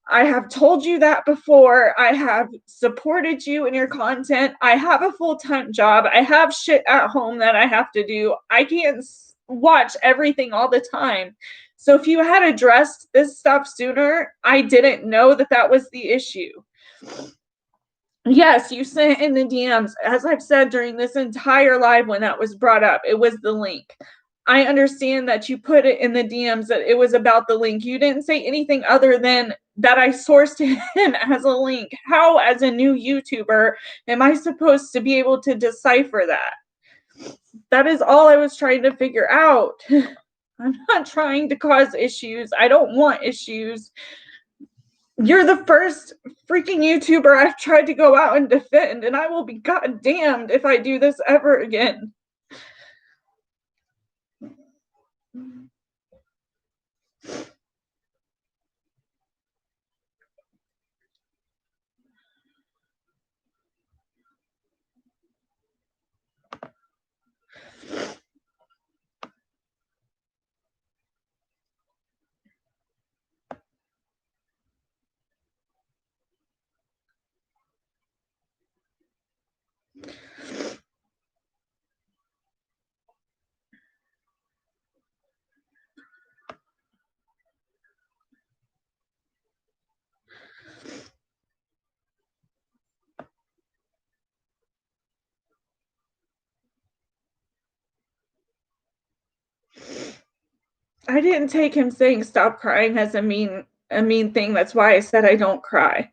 [SPEAKER 1] I have told you that before. I have supported you in your content. I have a full-time job. I have shit at home that I have to do. I can't watch everything all the time. So if you had addressed this stuff sooner, I didn't know that that was the issue. Yes, you sent in the DMs. As I've said during this entire live when that was brought up, it was the link. I understand that you put it in the DMs that it was about the link. You didn't say anything other than that I sourced him as a link. How, as a new YouTuber, am I supposed to be able to decipher that? That is all I was trying to figure out. I'm not trying to cause issues. I don't want issues. You're the first freaking YouTuber I've tried to go out and defend, and I will be goddamned if I do this ever again. I didn't take him saying stop crying as a mean thing. That's why I said I don't cry.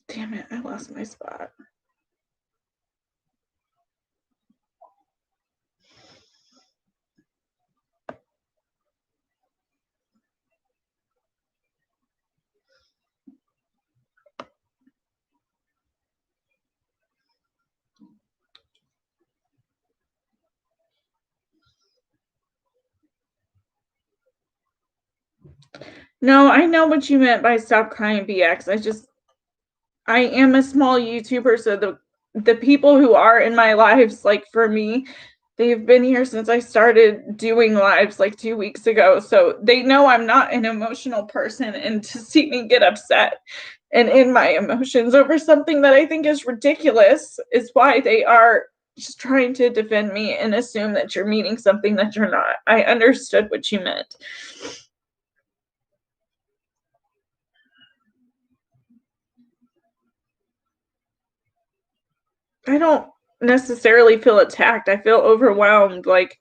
[SPEAKER 1] Damn it, I lost my spot. No, I know what you meant by stop crying BX. I am a small YouTuber, so the people who are in my lives, like for me, they've been here since I started doing lives like 2 weeks ago. So they know I'm not an emotional person, and to see me get upset and in my emotions over something that I think is ridiculous is why they are just trying to defend me and assume that you're meaning something that you're not. I understood what you meant. I don't necessarily feel attacked. I feel overwhelmed. Like,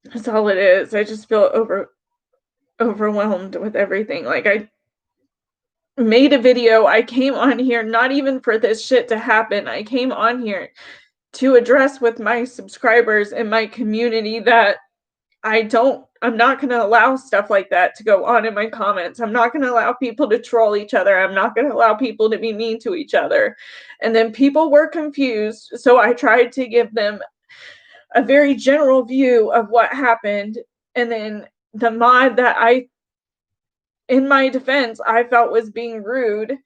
[SPEAKER 1] that's all it is. I just feel overwhelmed with everything. Like, I made a video. I came on here not even for this shit to happen. I came on here to address with my subscribers and my community that I'm not going to allow stuff like that to go on in my comments. I'm not going to allow people to troll each other. I'm not going to allow people to be mean to each other. And then people were confused. So I tried to give them a very general view of what happened. And then the mod that in my defense, I felt was being rude,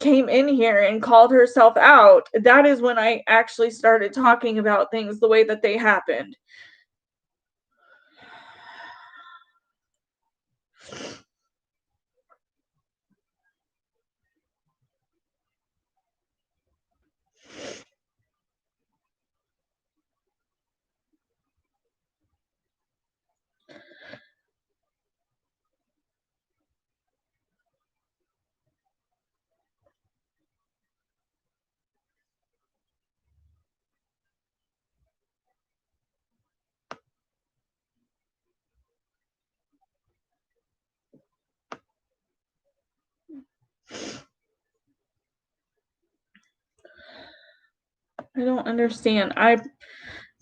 [SPEAKER 1] came in here and called herself out. That is when I actually started talking about things the way that they happened. I don't understand.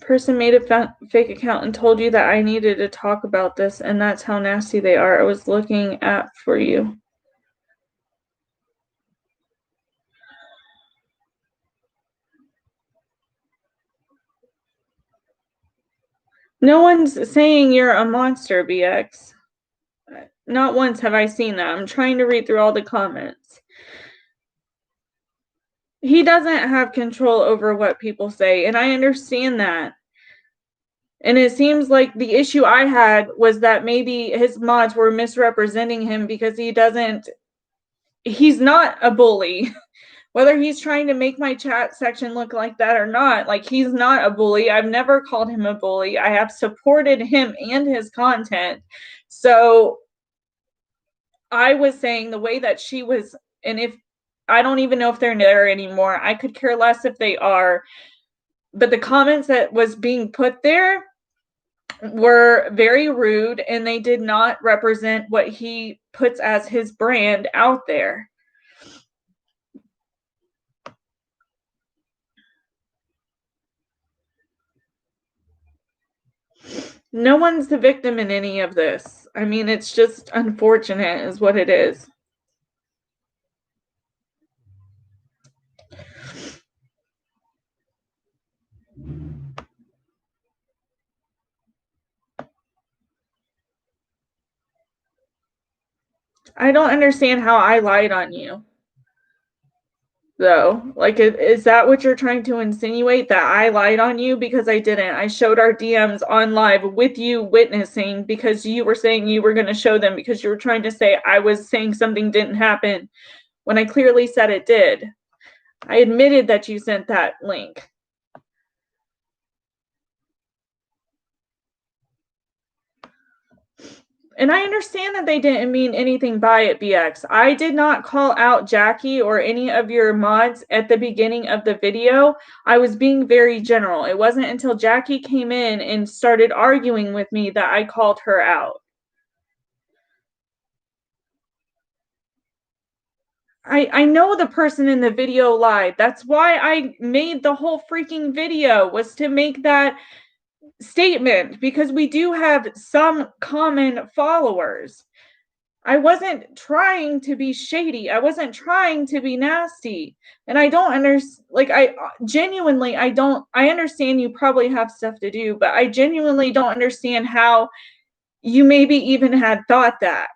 [SPEAKER 1] Person made a fake account and told you that I needed to talk about this, and that's how nasty they are. I was looking at for you. No one's saying you're a monster, BX. Not once have I seen that. I'm trying to read through all the comments. He doesn't have control over what people say, and I understand that. And it seems like the issue I had was that maybe his mods were misrepresenting him because he's not a bully. Whether he's trying to make my chat section look like that or not, like, he's not a bully. I've never called him a bully. I have supported him and his content. So I was saying the way that she was, and if I don't even know if they're there anymore, I could care less if they are, but the comments that was being put there were very rude and they did not represent what he puts as his brand out there. No one's the victim in any of this. I mean, it's just unfortunate is what it is. I don't understand how I lied on you, though. Like, is that what you're trying to insinuate, that I lied on you? Because I didn't. I showed our DMs on live with you witnessing because you were saying you were going to show them because you were trying to say I was saying something didn't happen when I clearly said it did. I admitted that you sent that link. And I understand that they didn't mean anything by it, BX. I did not call out Jackie or any of your mods at the beginning of the video. I was being very general. It wasn't until Jackie came in and started arguing with me that I called her out. I know the person in the video lied. That's why I made the whole freaking video, was to make that statement, because we do have some common followers. I wasn't trying to be shady. I wasn't trying to be nasty. And I don't understand, like, I genuinely, I understand you probably have stuff to do, but I genuinely don't understand how you maybe even had thought that.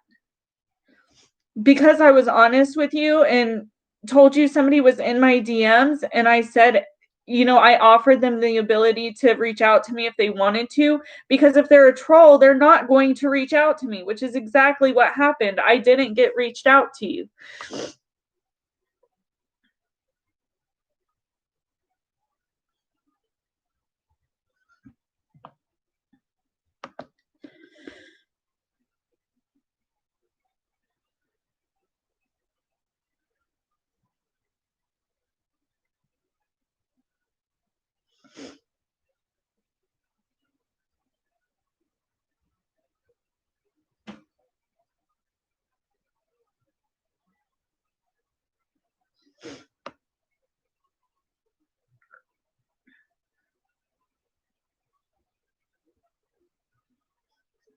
[SPEAKER 1] Because I was honest with you and told you somebody was in my DMs, and I said, I offered them the ability to reach out to me if they wanted to, because if they're a troll, they're not going to reach out to me, which is exactly what happened. I didn't get reached out to you.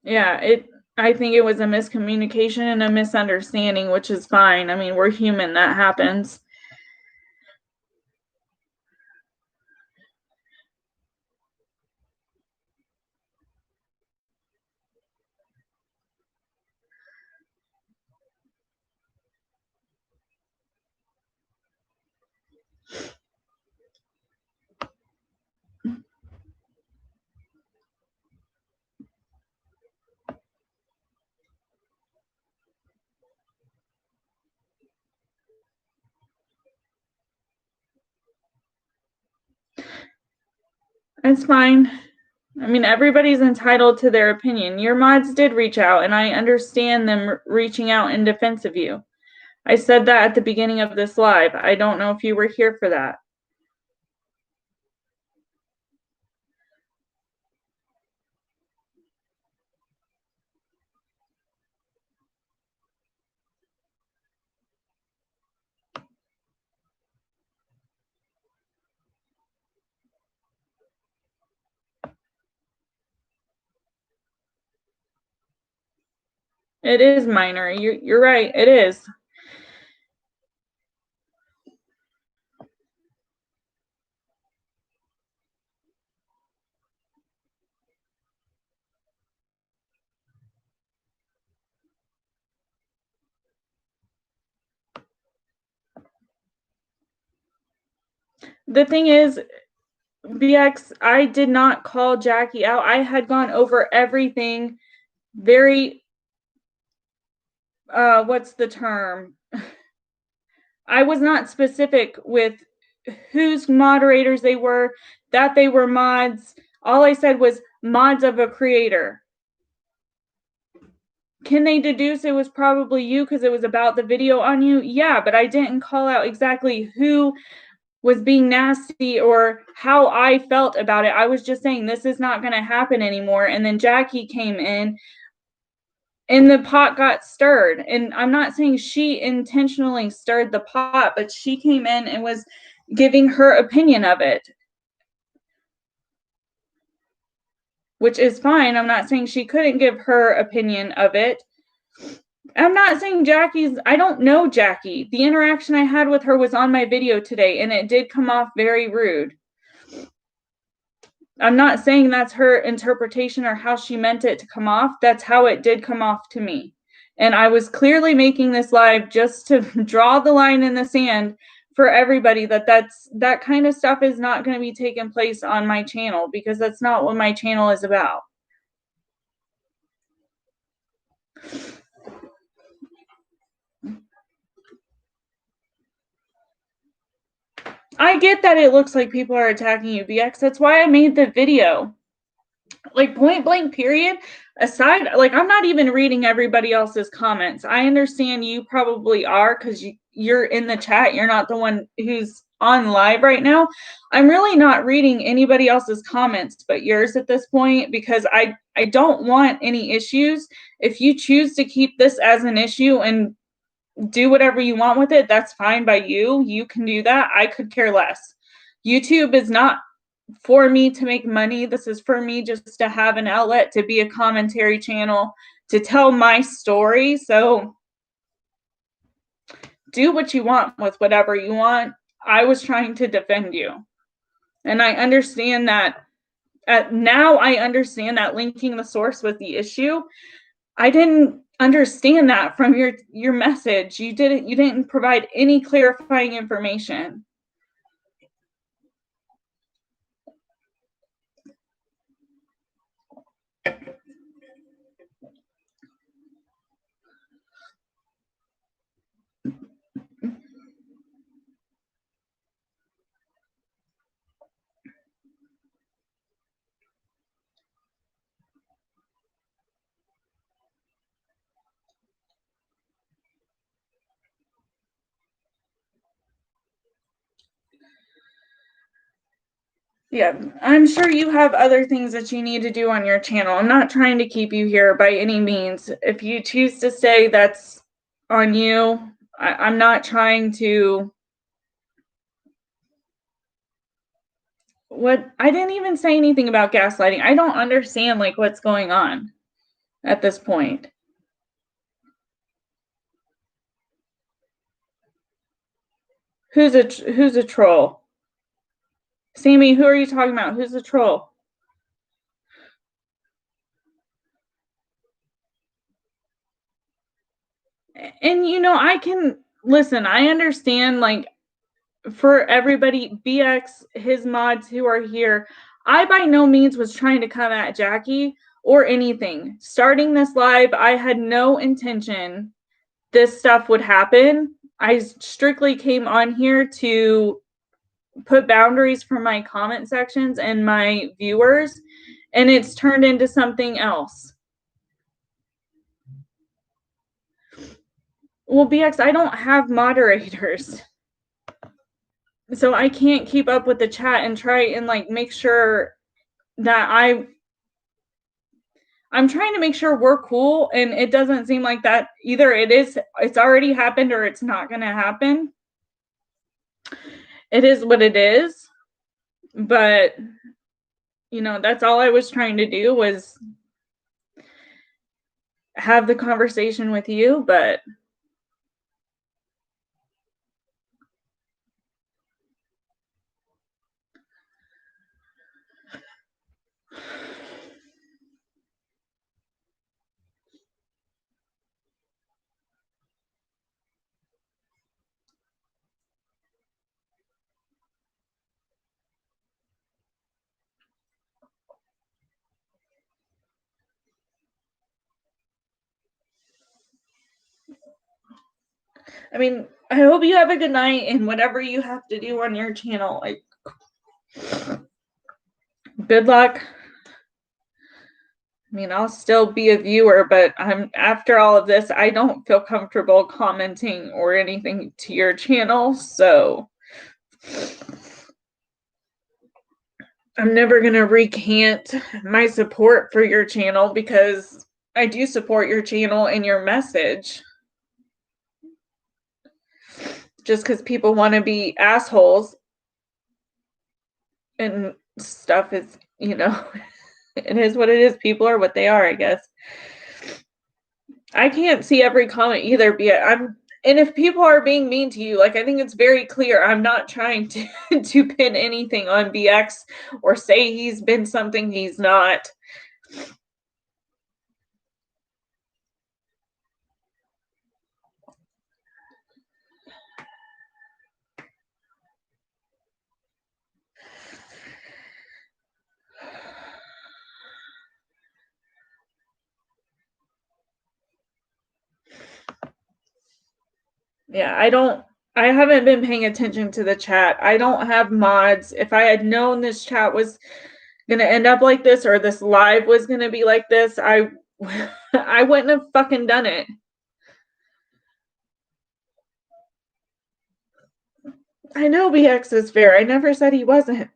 [SPEAKER 1] Yeah, I think it was a miscommunication and a misunderstanding, which is fine. I mean, we're human, that happens. It's fine. I mean, everybody's entitled to their opinion. Your mods did reach out, and I understand them reaching out in defense of you. I said that at the beginning of this live. I don't know if you were here for that. It is minor. You're right. It is. The thing is, BX, I did not call Jackie out. I had gone over everything very, what's the term? I was not specific with whose moderators they were, that they were mods. All I said was mods of a creator. Can they deduce it was probably you because it was about the video on you? Yeah, but I didn't call out exactly who was being nasty or how I felt about it. I was just saying this is not going to happen anymore. And then Jackie came in and the pot got stirred. And I'm not saying she intentionally stirred the pot, but she came in and was giving her opinion of it, which is fine. I'm not saying she couldn't give her opinion of it. I'm not saying I don't know Jackie. The interaction I had with her was on my video today, and it did come off very rude. I'm not saying that's her interpretation or how she meant it to come off. That's how it did come off to me. And I was clearly making this live just to draw the line in the sand for everybody that kind of stuff is not going to be taking place on my channel, because that's not what my channel is about. I get that it looks like people are attacking you, BX. That's why I made the video. Like, point blank period, aside, like, I'm not even reading everybody else's comments. I understand you probably are because you're in the chat. You're not the one who's on live right now. I'm really not reading anybody else's comments but yours at this point, because I don't want any issues. If you choose to keep this as an issue and do whatever you want with it, that's fine by you. You can do that. I could care less. YouTube is not for me to make money. This is for me just to have an outlet, to be a commentary channel, to tell my story. So do what you want with whatever you want. I was trying to defend you. And I understand that now I understand that linking the source was the issue. I didn't understand that from your message. You didn't provide any clarifying information. Yeah, I'm sure you have other things that you need to do on your channel. I'm not trying to keep you here by any means. If you choose to stay, that's on you. I'm not trying to. I didn't even say anything about gaslighting. I don't understand like what's going on at this point. Who's a troll? Sammy, who are you talking about? Who's a troll? And I can listen. I understand, like, for everybody, BX, his mods who are here, I by no means was trying to come at Jackie or anything. Starting this live, I had no intention this stuff would happen. I strictly came on here to put boundaries for my comment sections and my viewers, and it's turned into something else. Well, BX, I don't have moderators, so I can't keep up with the chat and try and like make sure that I'm trying to make sure we're cool, and it doesn't seem like that. Either it's already happened or it's not going to happen. It is what it is. But that's all I was trying to do, was have the conversation with you. But I mean, I hope you have a good night and whatever you have to do on your channel. Like, good luck. I mean, I'll still be a viewer, but after all of this, I don't feel comfortable commenting or anything to your channel, so I'm never going to recant my support for your channel because I do support your channel and your message. Just because people want to be assholes and stuff is, it is what it is. People are what they are, I guess. I can't see every comment either, and if people are being mean to you, like, I think it's very clear I'm not trying to to pin anything on BX or say he's been something he's not. Yeah, I haven't been paying attention to the chat. I don't have mods. If I had known this chat was going to end up like this or this live was going to be like this, I wouldn't have fucking done it. I know BX is fair. I never said he wasn't.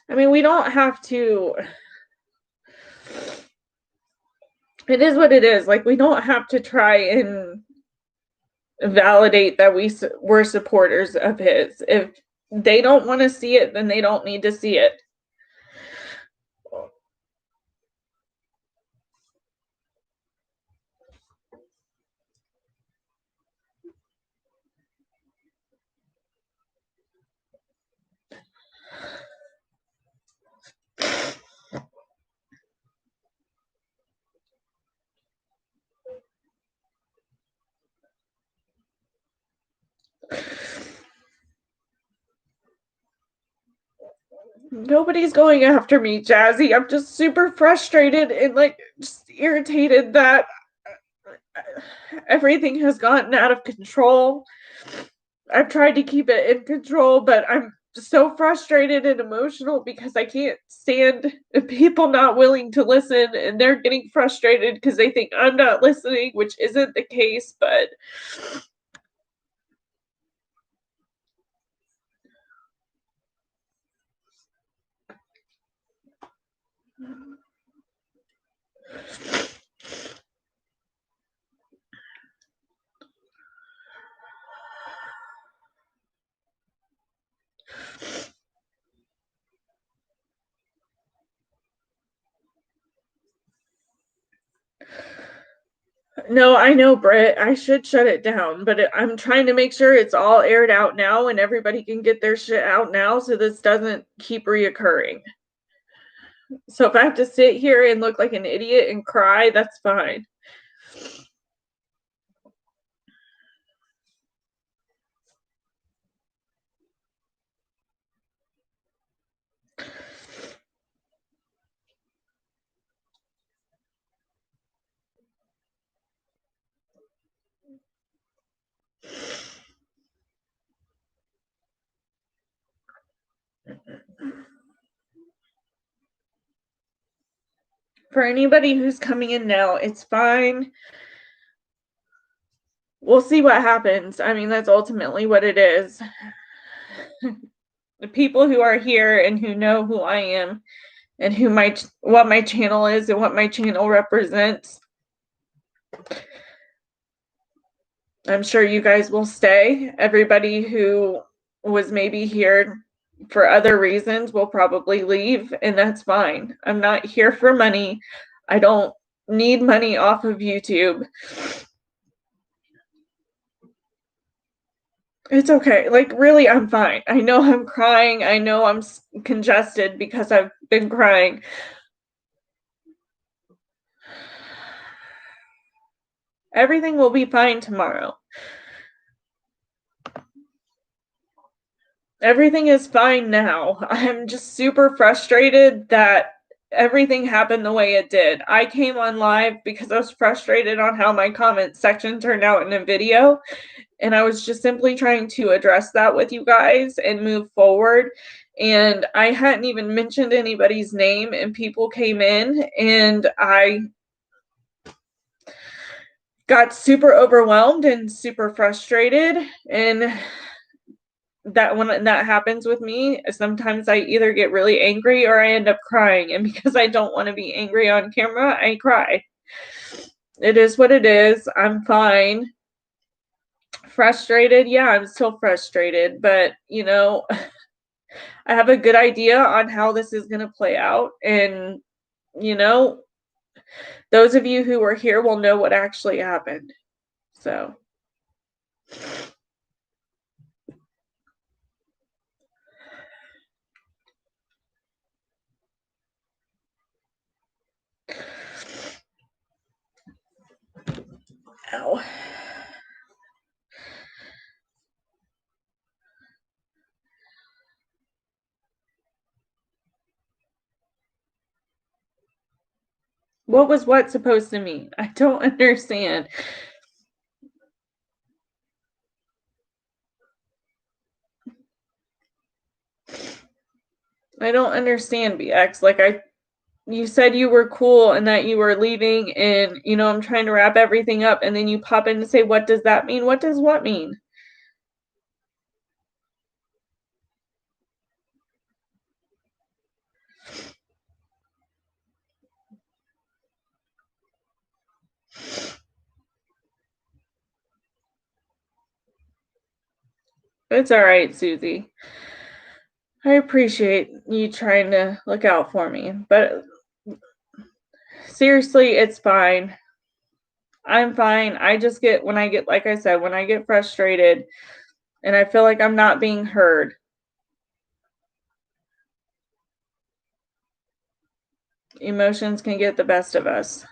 [SPEAKER 1] I mean, we don't have to. It is what it is. Like, we don't have to try and validate that we're supporters of his. If they don't want to see it, then they don't need to see it. Nobody's going after me, Jazzy. I'm just super frustrated and like just irritated that everything has gotten out of control. I've tried to keep it in control, but I'm so frustrated and emotional because I can't stand people not willing to listen, and they're getting frustrated because they think I'm not listening, which isn't the case, but no, I know, Britt. I should shut it down, but I'm trying to make sure it's all aired out now and everybody can get their shit out now so this doesn't keep reoccurring. So if I have to sit here and look like an idiot and cry, that's fine. For anybody who's coming in now, it's fine. We'll see what happens. I mean, that's ultimately what it is. The people who are here and who know who I am and what my channel is and what my channel represents, I'm sure you guys will stay. Everybody who was maybe here for other reasons will probably leave, and that's fine. I'm not here for money. I don't need money off of YouTube. It's okay. Like, really, I'm fine. I know I'm crying. I know I'm congested because I've been crying. Everything will be fine tomorrow. Everything is fine now. I'm just super frustrated that everything happened the way it did. I came on live because I was frustrated on how my comment section turned out in a video, and I was just simply trying to address that with you guys and move forward. And I hadn't even mentioned anybody's name, and people came in, and I got super overwhelmed and super frustrated. And that when that happens with me, sometimes I either get really angry or I end up crying. And because I don't want to be angry on camera, I cry. It is what it is. I'm fine. Frustrated? Yeah, I'm still frustrated, but I have a good idea on how this is going to play out. And, those of you who were here will know what actually happened. So. Ow. What was what supposed to mean? I don't understand. I don't understand, BX. Like you said you were cool and that you were leaving, and I'm trying to wrap everything up, and then you pop in and say, what does that mean? What does what mean? It's all right, Susie. I appreciate you trying to look out for me, but seriously, it's fine. I'm fine. I just get, like I said, when I get frustrated and I feel like I'm not being heard, emotions can get the best of us.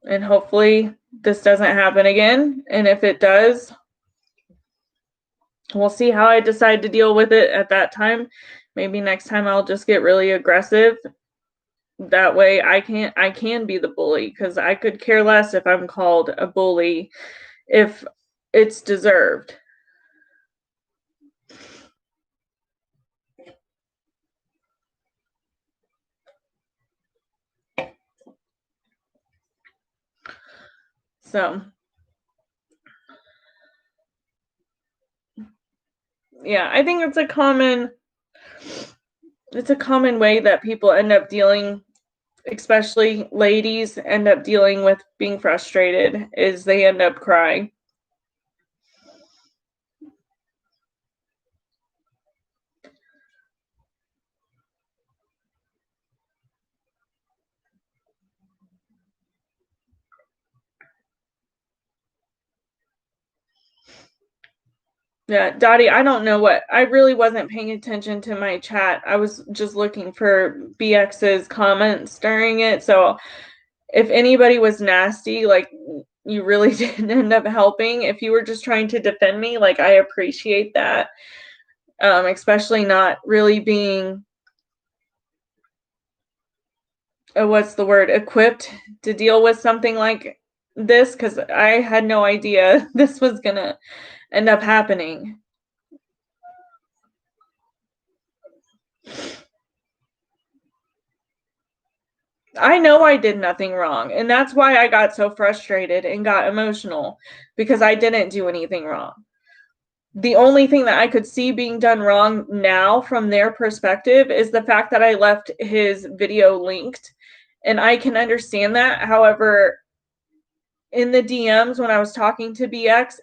[SPEAKER 1] And hopefully this doesn't happen again. And if it does, we'll see how I decide to deal with it at that time. Maybe next time I'll just get really aggressive. That way I can be the bully, because I could care less if I'm called a bully if it's deserved. So yeah, I think it's a common way that people end up dealing, especially ladies end up dealing with being frustrated, is they end up crying. Yeah, Dottie, I don't know I really wasn't paying attention to my chat. I was just looking for BX's comments during it. So if anybody was nasty, like, you really didn't end up helping. If you were just trying to defend me, like, I appreciate that. Especially not really being, what's the word, equipped to deal with something like this, because I had no idea this was gonna end up happening. I know I did nothing wrong, and that's why I got so frustrated and got emotional, because I didn't do anything wrong. The only thing that I could see being done wrong now from their perspective is the fact that I left his video linked, and I can understand that. However, in the DMs when I was talking to BX,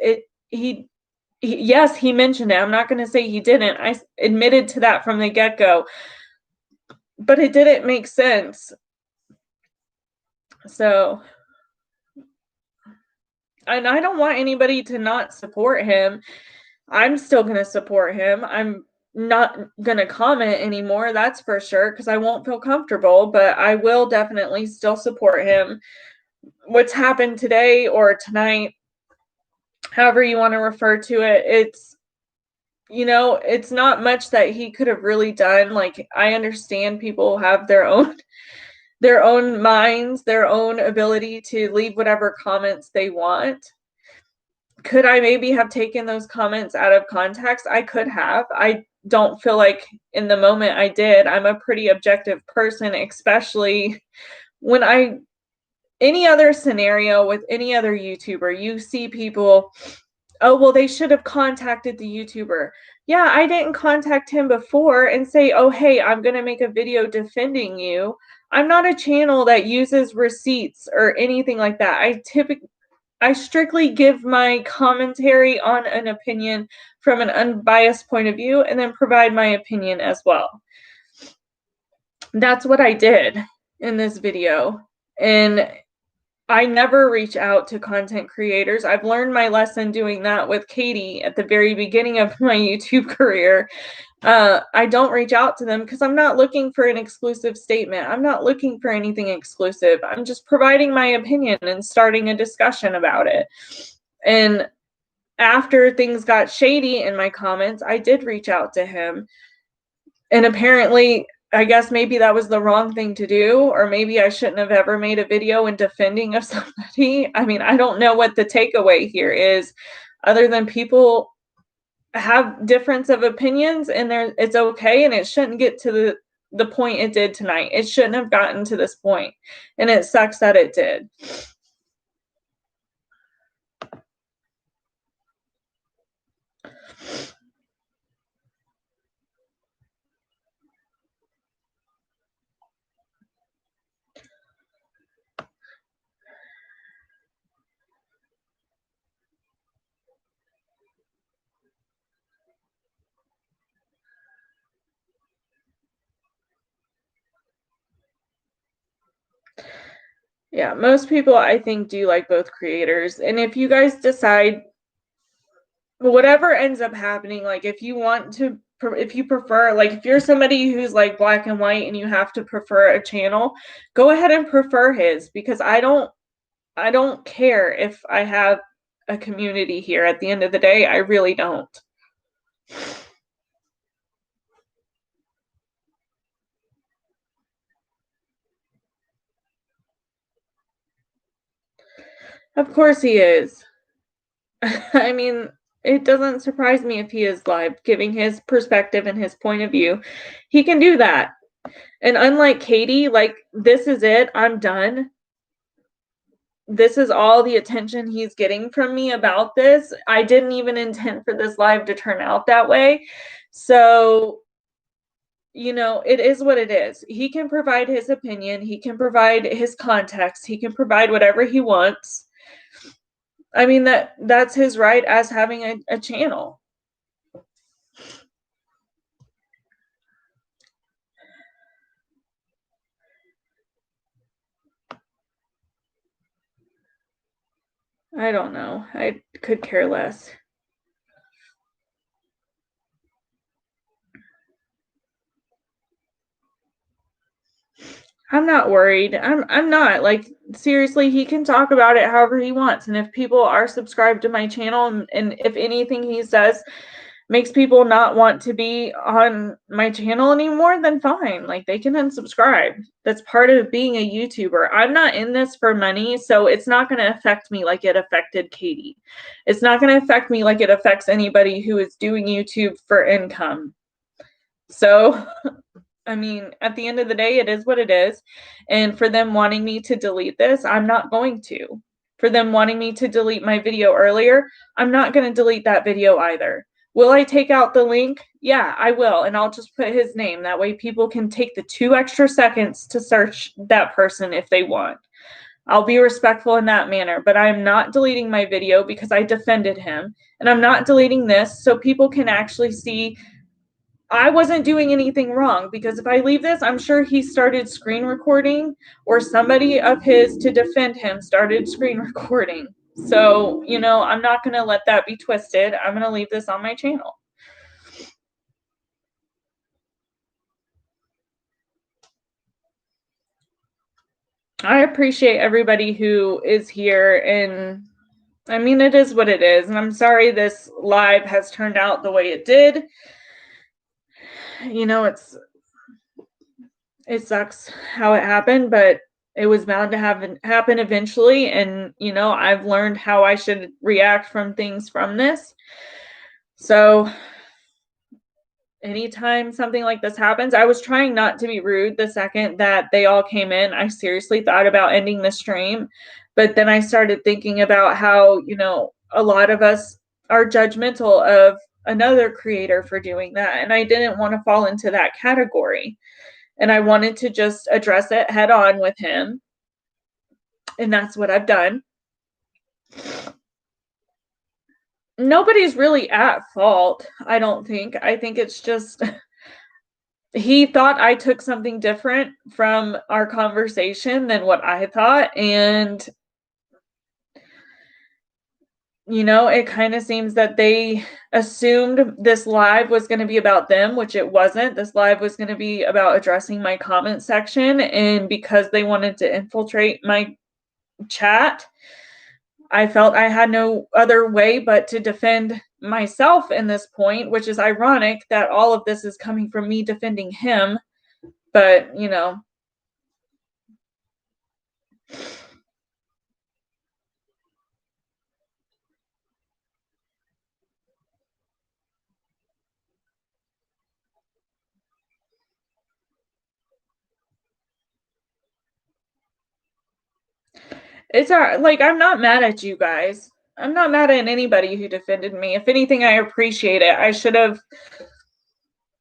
[SPEAKER 1] yes, he mentioned it. I'm not going to say he didn't. I admitted to that from the get-go, but it didn't make sense. So, and I don't want anybody to not support him. I'm still going to support him. I'm not going to comment anymore, that's for sure, because I won't feel comfortable, but I will definitely still support him. What's happened today or tonight, however you want to refer to it. It's, you know, it's not much that he could have really done. Like, I understand people have their own minds, their own ability to leave whatever comments they want. Could I maybe have taken those comments out of context? I could have. I don't feel like in the moment I did. I'm a pretty objective person, especially when any other scenario with any other YouTuber, you see people, oh, well, they should have contacted the YouTuber. Yeah, I didn't contact him before and say, oh, hey, I'm going to make a video defending you. I'm not a channel that uses receipts or anything like that. I strictly give my commentary on an opinion from an unbiased point of view and then provide my opinion as well. That's what I did in this video. And I never reach out to content creators. I've learned my lesson doing that with Katie at the very beginning of my YouTube career. I don't reach out to them because I'm not looking for an exclusive statement. I'm not looking for anything exclusive. I'm just providing my opinion and starting a discussion about it. And after things got shady in my comments, I did reach out to him. And apparently, I guess maybe that was the wrong thing to do, or maybe I shouldn't have ever made a video in defending of somebody. I mean, I don't know what the takeaway here is, other than people have difference of opinions, and it's okay, and it shouldn't get to the point it did tonight. It shouldn't have gotten to this point, and it sucks that it did. Yeah, most people, I think, do like both creators. And if you guys decide, whatever ends up happening, like if you prefer, like if you're somebody who's like black and white and you have to prefer a channel, go ahead and prefer his, because I don't care if I have a community here. At the end of the day, I really don't. Of course he is. I mean, it doesn't surprise me if he is live, giving his perspective and his point of view. He can do that. And unlike Katie, like, this is it, I'm done. This is all the attention he's getting from me about this. I didn't even intend for this live to turn out that way. So, you know, it is what it is. He can provide his opinion, he can provide his context, he can provide whatever he wants. I mean, that's his right as having a channel. I don't know. I could care less. I'm not worried. I'm not. Like, seriously, he can talk about it however he wants. And if people are subscribed to my channel, and if anything he says makes people not want to be on my channel anymore, then fine. Like, they can unsubscribe. That's part of being a YouTuber. I'm not in this for money, so it's not going to affect me like it affected Katie. It's not going to affect me like it affects anybody who is doing YouTube for income. So I mean, at the end of the day, it is what it is. And for them wanting me to delete this, I'm not going to. For them wanting me to delete my video earlier, I'm not going to delete that video either. Will I take out the link? Yeah, I will. And I'll just put his name. That way people can take the 2 extra seconds to search that person if they want. I'll be respectful in that manner, but I'm not deleting my video because I defended him. And I'm not deleting this so people can actually see I wasn't doing anything wrong, because if I leave this, I'm sure he started screen recording, or somebody of his to defend him started screen recording. So, you know, I'm not going to let that be twisted. I'm going to leave this on my channel. I appreciate everybody who is here, and I mean, it is what it is, and I'm sorry this live has turned out the way it did. You know, it sucks how it happened, but it was bound to happen eventually, and you know, I've learned how I should react from things from this. So anytime something like this happens, I was trying not to be rude the second that they all came in. I seriously thought about ending the stream, but then I started thinking about how, you know, a lot of us are judgmental of another creator for doing that, and I didn't want to fall into that category. And I wanted to just address it head on with him. And that's what I've done. Nobody's really at fault, I don't think. I think it's just he thought I took something different from our conversation than what I thought. And, you know, it kind of seems that they assumed this live was going to be about them, which it wasn't. This live was going to be about addressing my comment section. And because they wanted to infiltrate my chat, I felt I had no other way but to defend myself in this point, which is ironic that all of this is coming from me defending him. But, you know. It's like, I'm not mad at you guys. I'm not mad at anybody who defended me. If anything, I appreciate it. I should have,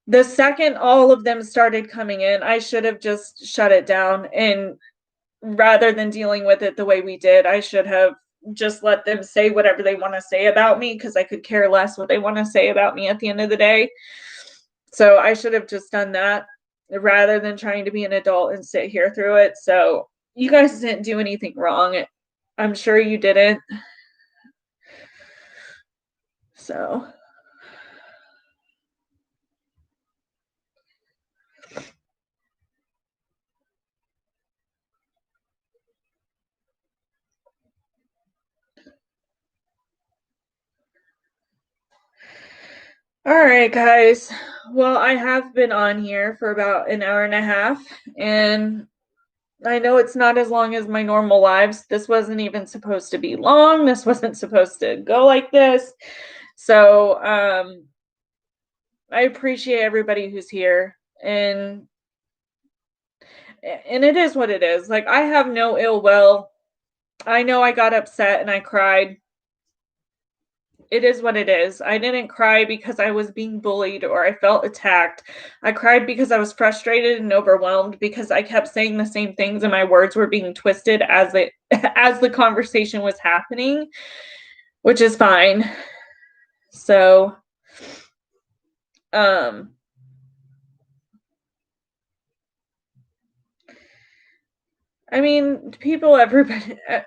[SPEAKER 1] the second all of them started coming in, I should have just shut it down. And rather than dealing with it the way we did, I should have just let them say whatever they want to say about me, because I could care less what they want to say about me at the end of the day. So I should have just done that rather than trying to be an adult and sit here through it. So you guys didn't do anything wrong. I'm sure you didn't. So. All right, guys. Well, I have been on here for about an hour and a half, and I know it's not as long as my normal lives. This wasn't even supposed to be long. This wasn't supposed to go like this. So, I appreciate everybody who's here, and it is what it is. Like, I have no ill will. I know I got upset and I cried. It is what it is. I didn't cry because I was being bullied or I felt attacked. I cried because I was frustrated and overwhelmed because I kept saying the same things and my words were being twisted as the conversation was happening, which is fine. So, I mean,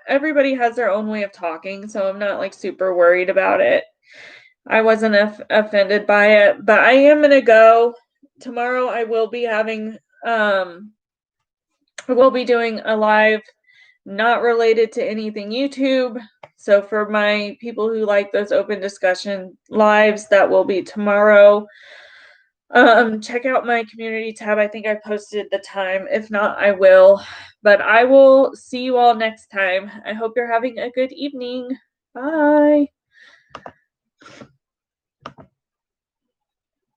[SPEAKER 1] everybody has their own way of talking, so I'm not like super worried about it. I wasn't offended by it, but I am gonna go tomorrow. I will be doing a live not related to anything YouTube. So for my people who like those open discussion lives, that will be tomorrow. Check out my community tab. I think I posted the time. If not, I will. But I will see you all next time. I hope you're having a good evening. Bye.